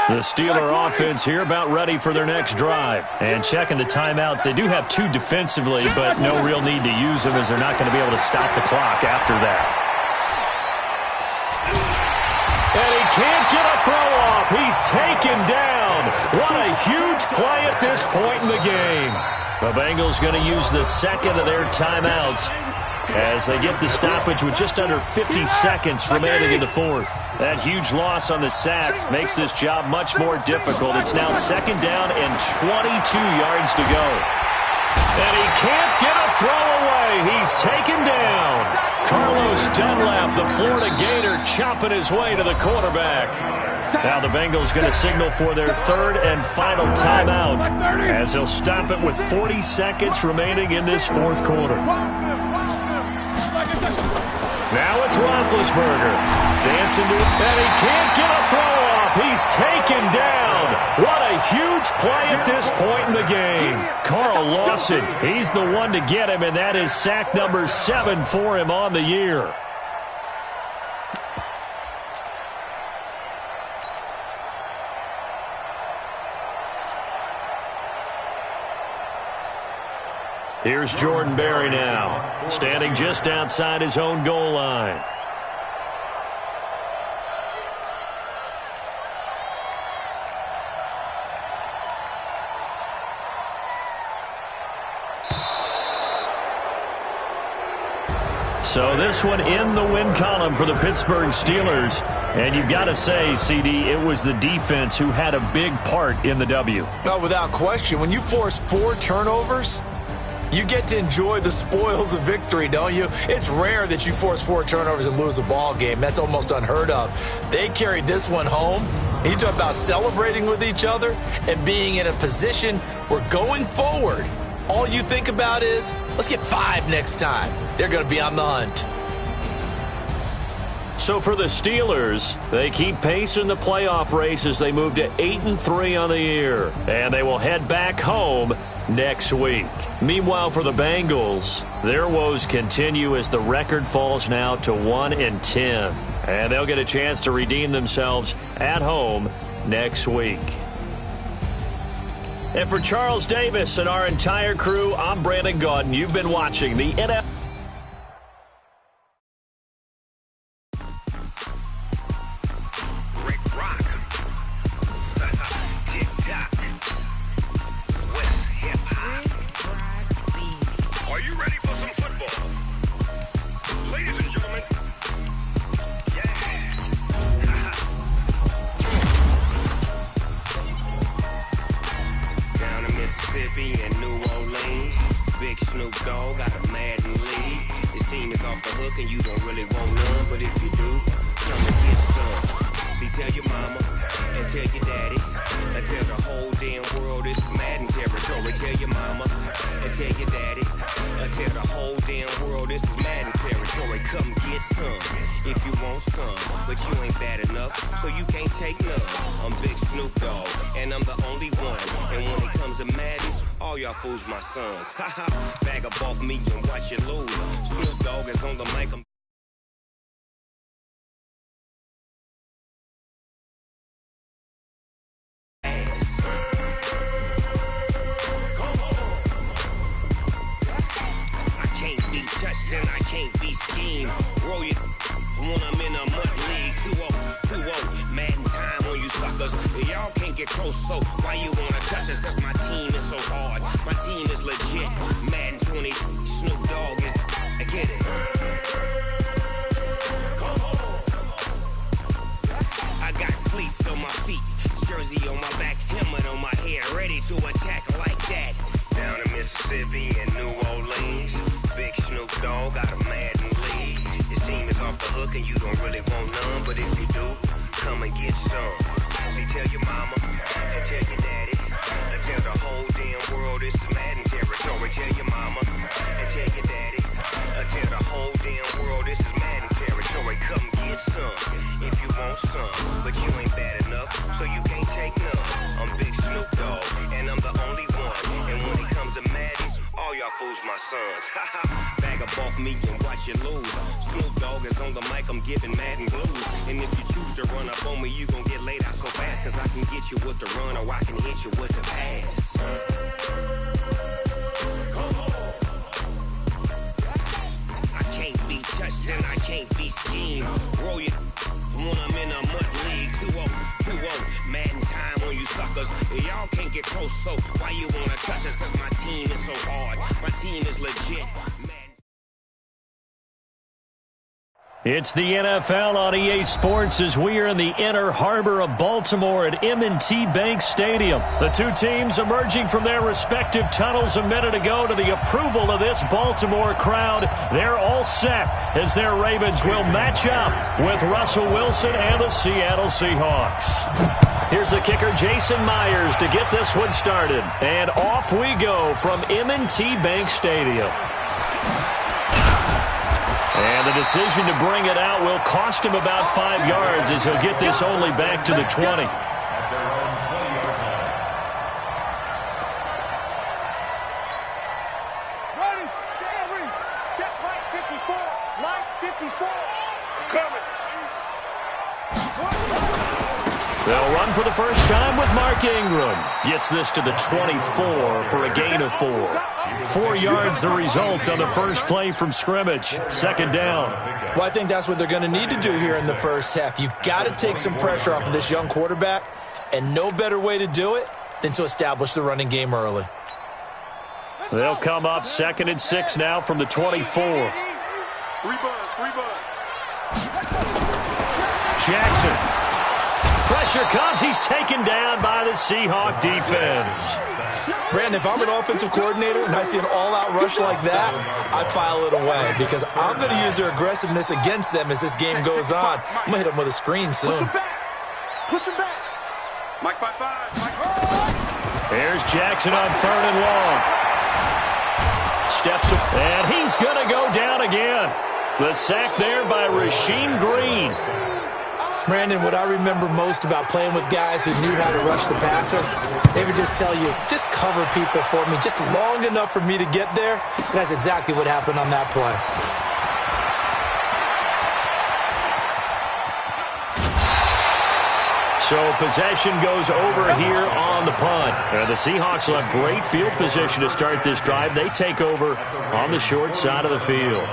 The Steeler offense here about ready for their next drive. And checking the timeouts. They do have 2 defensively, but no real need to use them as they're not going to be able to stop the clock after that. And he can't get a throw off. He's taken down. What a huge play at this point in the game. The Bengals going to use the second of their timeouts as they get the stoppage with just under 50 seconds remaining in the fourth. That huge loss on the sack makes this job much more difficult. It's now 2nd down and 22 yards to go. And he can't get a throw away. He's taken down. Carlos Dunlap, the Florida Gator, chopping his way to the quarterback. Now the Bengals going to signal for their 3rd and final timeout as they'll stop it with 40 seconds remaining in this 4th quarter. Now it's Roethlisberger. Dancing to it, and he can't get a throw off. He's taken down. What a huge play at this point in the game. Carl Lawson, he's the one to get him, and that is sack number 7 for him on the year. Here's Jordan Berry now, standing just outside his own goal line. So this one in the win column for the Pittsburgh Steelers. And you've got to say, CD, it was the defense who had a big part in the W. No, without question. When you force 4 turnovers, you get to enjoy the spoils of victory, don't you? It's rare that you force 4 turnovers and lose a ball game. That's almost unheard of. They carried this one home. You talk about celebrating with each other and being in a position where going forward, all you think about is, let's get 5 next time. They're going to be on the hunt. So for the Steelers, they keep pace in the playoff race as they move to 8-3 on the year. And they will head back home next week. Meanwhile, for the Bengals, their woes continue as the record falls now to 1-10. And they'll get a chance to redeem themselves at home next week. And for Charles Davis and our entire crew, I'm Brandon Gaudin. You've been watching the NFL. Bag up off me and watch you lose. Snoop Dogg is on the mic. I can't be touched and I can't be schemed. Roll you when I'm in a mud league. 2-0, Madden time on you suckers. Y'all can't get close, so why you wanna touch us? Cause my team is so hard. My team is legit. Madden 20, Snoop Dogg is. I get it. I got cleats on my feet, jersey on my back, helmet on my head, ready to attack like that. Down in Mississippi and New Orleans, Big Snoop Dogg got a Madden lead. His team is off the hook and you don't really want none, but if you do, come and get some. See, tell your mama and tell your daddy and tell the whole damn world this is Madden territory. Tell your mama and tell your daddy and tell the whole damn world this is Madden territory. Come get some if you want some, but you ain't bad enough, so you can't take none. I'm Big Snoop Dogg and I'm the only one. And when it comes to Madden, all y'all fools my sons. Bag up off me and watch you lose. Snoop Dogg is on the mic, I'm giving Madden blues. And if you choose to run up on me, you gon' get laid out so fast. Cause I can get you with the run or I can hit you with the pass. I can't be touched and I can't be schemed. Roll you when I'm in a mud league. 2-0, Madden time on you suckers. Y'all can't get close, so why you wanna touch us? Cause my team is so hard, my team is legit. It's the NFL on EA Sports as we are in the inner harbor of Baltimore at M&T Bank Stadium. The two teams emerging from their respective tunnels a minute ago to the approval of this Baltimore crowd. They're all set as their Ravens will match up with Russell Wilson and the Seattle Seahawks. Here's the kicker, Jason Myers, to get this one started. And off we go from M&T Bank Stadium. And the decision to bring it out will cost him about 5 yards as he'll get this only back to the 20. Ready, check right 54, line 54. Coming. They'll run for the first time with Mark Ingram. Gets this to the 24 for a gain of 4. 4 yards the result on the first play from scrimmage. Second down. Well, I think that's what they're going to need to do here in the first half. You've got to take some pressure off of this young quarterback, and no better way to do it than to establish the running game early. They'll come up 2nd and 6 now from the 24. Three buzz. Jackson. Pressure comes. He's taken down by the Seahawk defense. Brandon, if I'm an offensive coordinator and I see an all-out rush like that, I file it away because I'm going to use their aggressiveness against them as this game goes on. I'm going to hit them with a screen soon. Push him back. Mike 5-5. Here's Jackson on 3rd and long. Steps up, and he's going to go down again. The sack there by Rasheem Green. Brandon, what I remember most about playing with guys who knew how to rush the passer, they would just tell you, just cover people for me, just long enough for me to get there. And that's exactly what happened on that play. So possession goes over here on the punt. And the Seahawks will have great field position to start this drive. They take over on the short side of the field.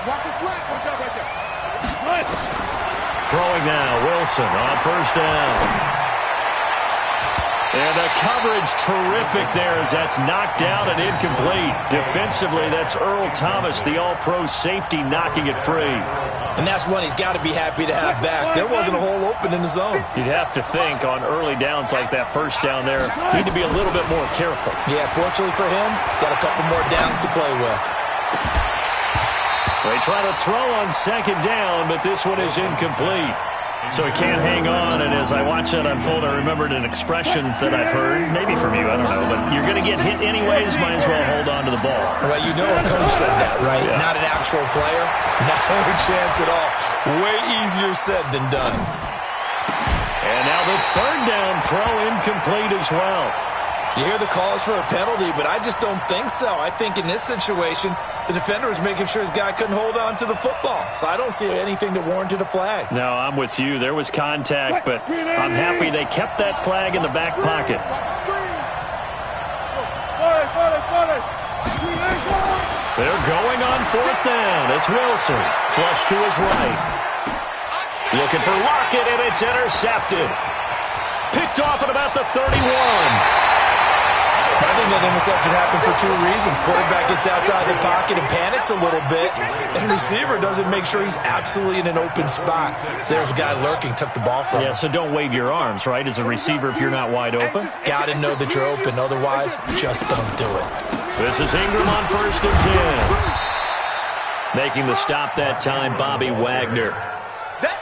Watch the slant. Watch out right there. Slant. Throwing now, Wilson on 1st down. And the coverage terrific there as that's knocked down and incomplete. Defensively, that's Earl Thomas, the all-pro safety, knocking it free. And that's one he's got to be happy to have back. There wasn't a hole open in the zone. You'd have to think on early downs like that first down there, need to be a little bit more careful. Yeah, fortunately for him, got a couple more downs to play with. They try to throw on 2nd down, but this one is incomplete. So he can't hang on, and as I watch that unfold, I remembered an expression that I've heard, maybe from you, I don't know, but you're going to get hit anyways, might as well hold on to the ball. Right, you know a coach said that, right? Yeah. Not an actual player. Not a chance at all. Way easier said than done. And now the 3rd down throw incomplete as well. You hear the calls for a penalty, but I just don't think so. I think in this situation, the defender was making sure his guy couldn't hold on to the football. So I don't see anything that warranted a flag. No, I'm with you. There was contact, but I'm happy they kept that flag in the back pocket. They're going on 4th down. It's Wilson. Flush to his right. Looking for Lockett, and it's intercepted. Picked off at about the 31. I think that interception happened for two reasons. Quarterback gets outside the pocket and panics a little bit, and receiver doesn't make sure he's absolutely in an open spot. So there's a guy lurking, took the ball from him. Yeah, so don't wave your arms, right, as a receiver if you're not wide open. Got to know that you're open. Otherwise, just don't do it. This is Ingram on 1st and 10. Making the stop that time, Bobby Wagner.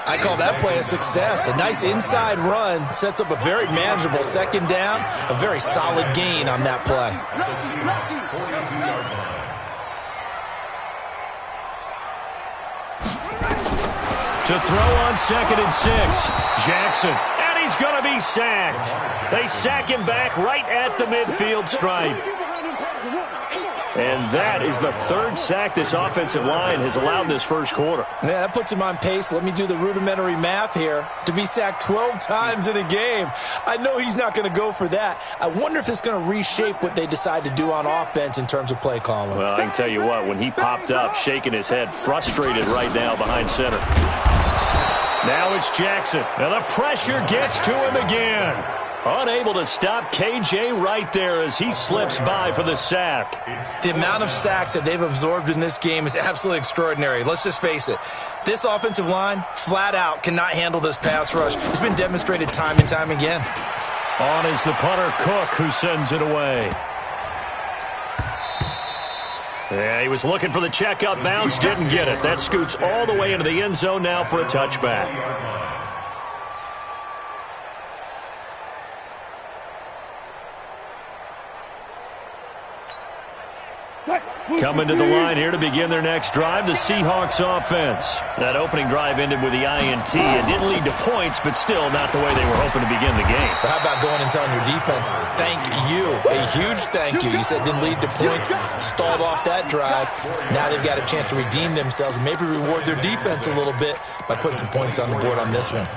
I call that play a success. A nice inside run sets up a very manageable second down, a very solid gain on that play. To throw on 2nd and 6, Jackson, and he's going to be sacked. They sack him back right at the midfield stripe. And that is the 3rd sack this offensive line has allowed this first quarter. Yeah, that puts him on pace. Let me do the rudimentary math here. To be sacked 12 times in a game, I know he's not going to go for that. I wonder if it's going to reshape what they decide to do on offense in terms of play calling. Well, I can tell you what, when he popped up, shaking his head, frustrated right now behind center. Now it's Jackson. Now the pressure gets to him again. Unable to stop KJ right there as he slips by for the sack. The amount of sacks that they've absorbed in this game is absolutely extraordinary. Let's just face it. This offensive line, flat out, cannot handle this pass rush. It's been demonstrated time and time again. On is the punter, Cook, who sends it away. Yeah, he was looking for the checkup bounce, didn't get it. That scoots all the way into the end zone now for a touchback. Coming to the line here to begin their next drive, the Seahawks offense. That opening drive ended with the INT. It didn't lead to points, but still not the way they were hoping to begin the game. But how about going and telling your defense, thank you, a huge thank you. You said didn't lead to points, stalled off that drive. Now they've got a chance to redeem themselves and maybe reward their defense a little bit by putting some points on the board on this one.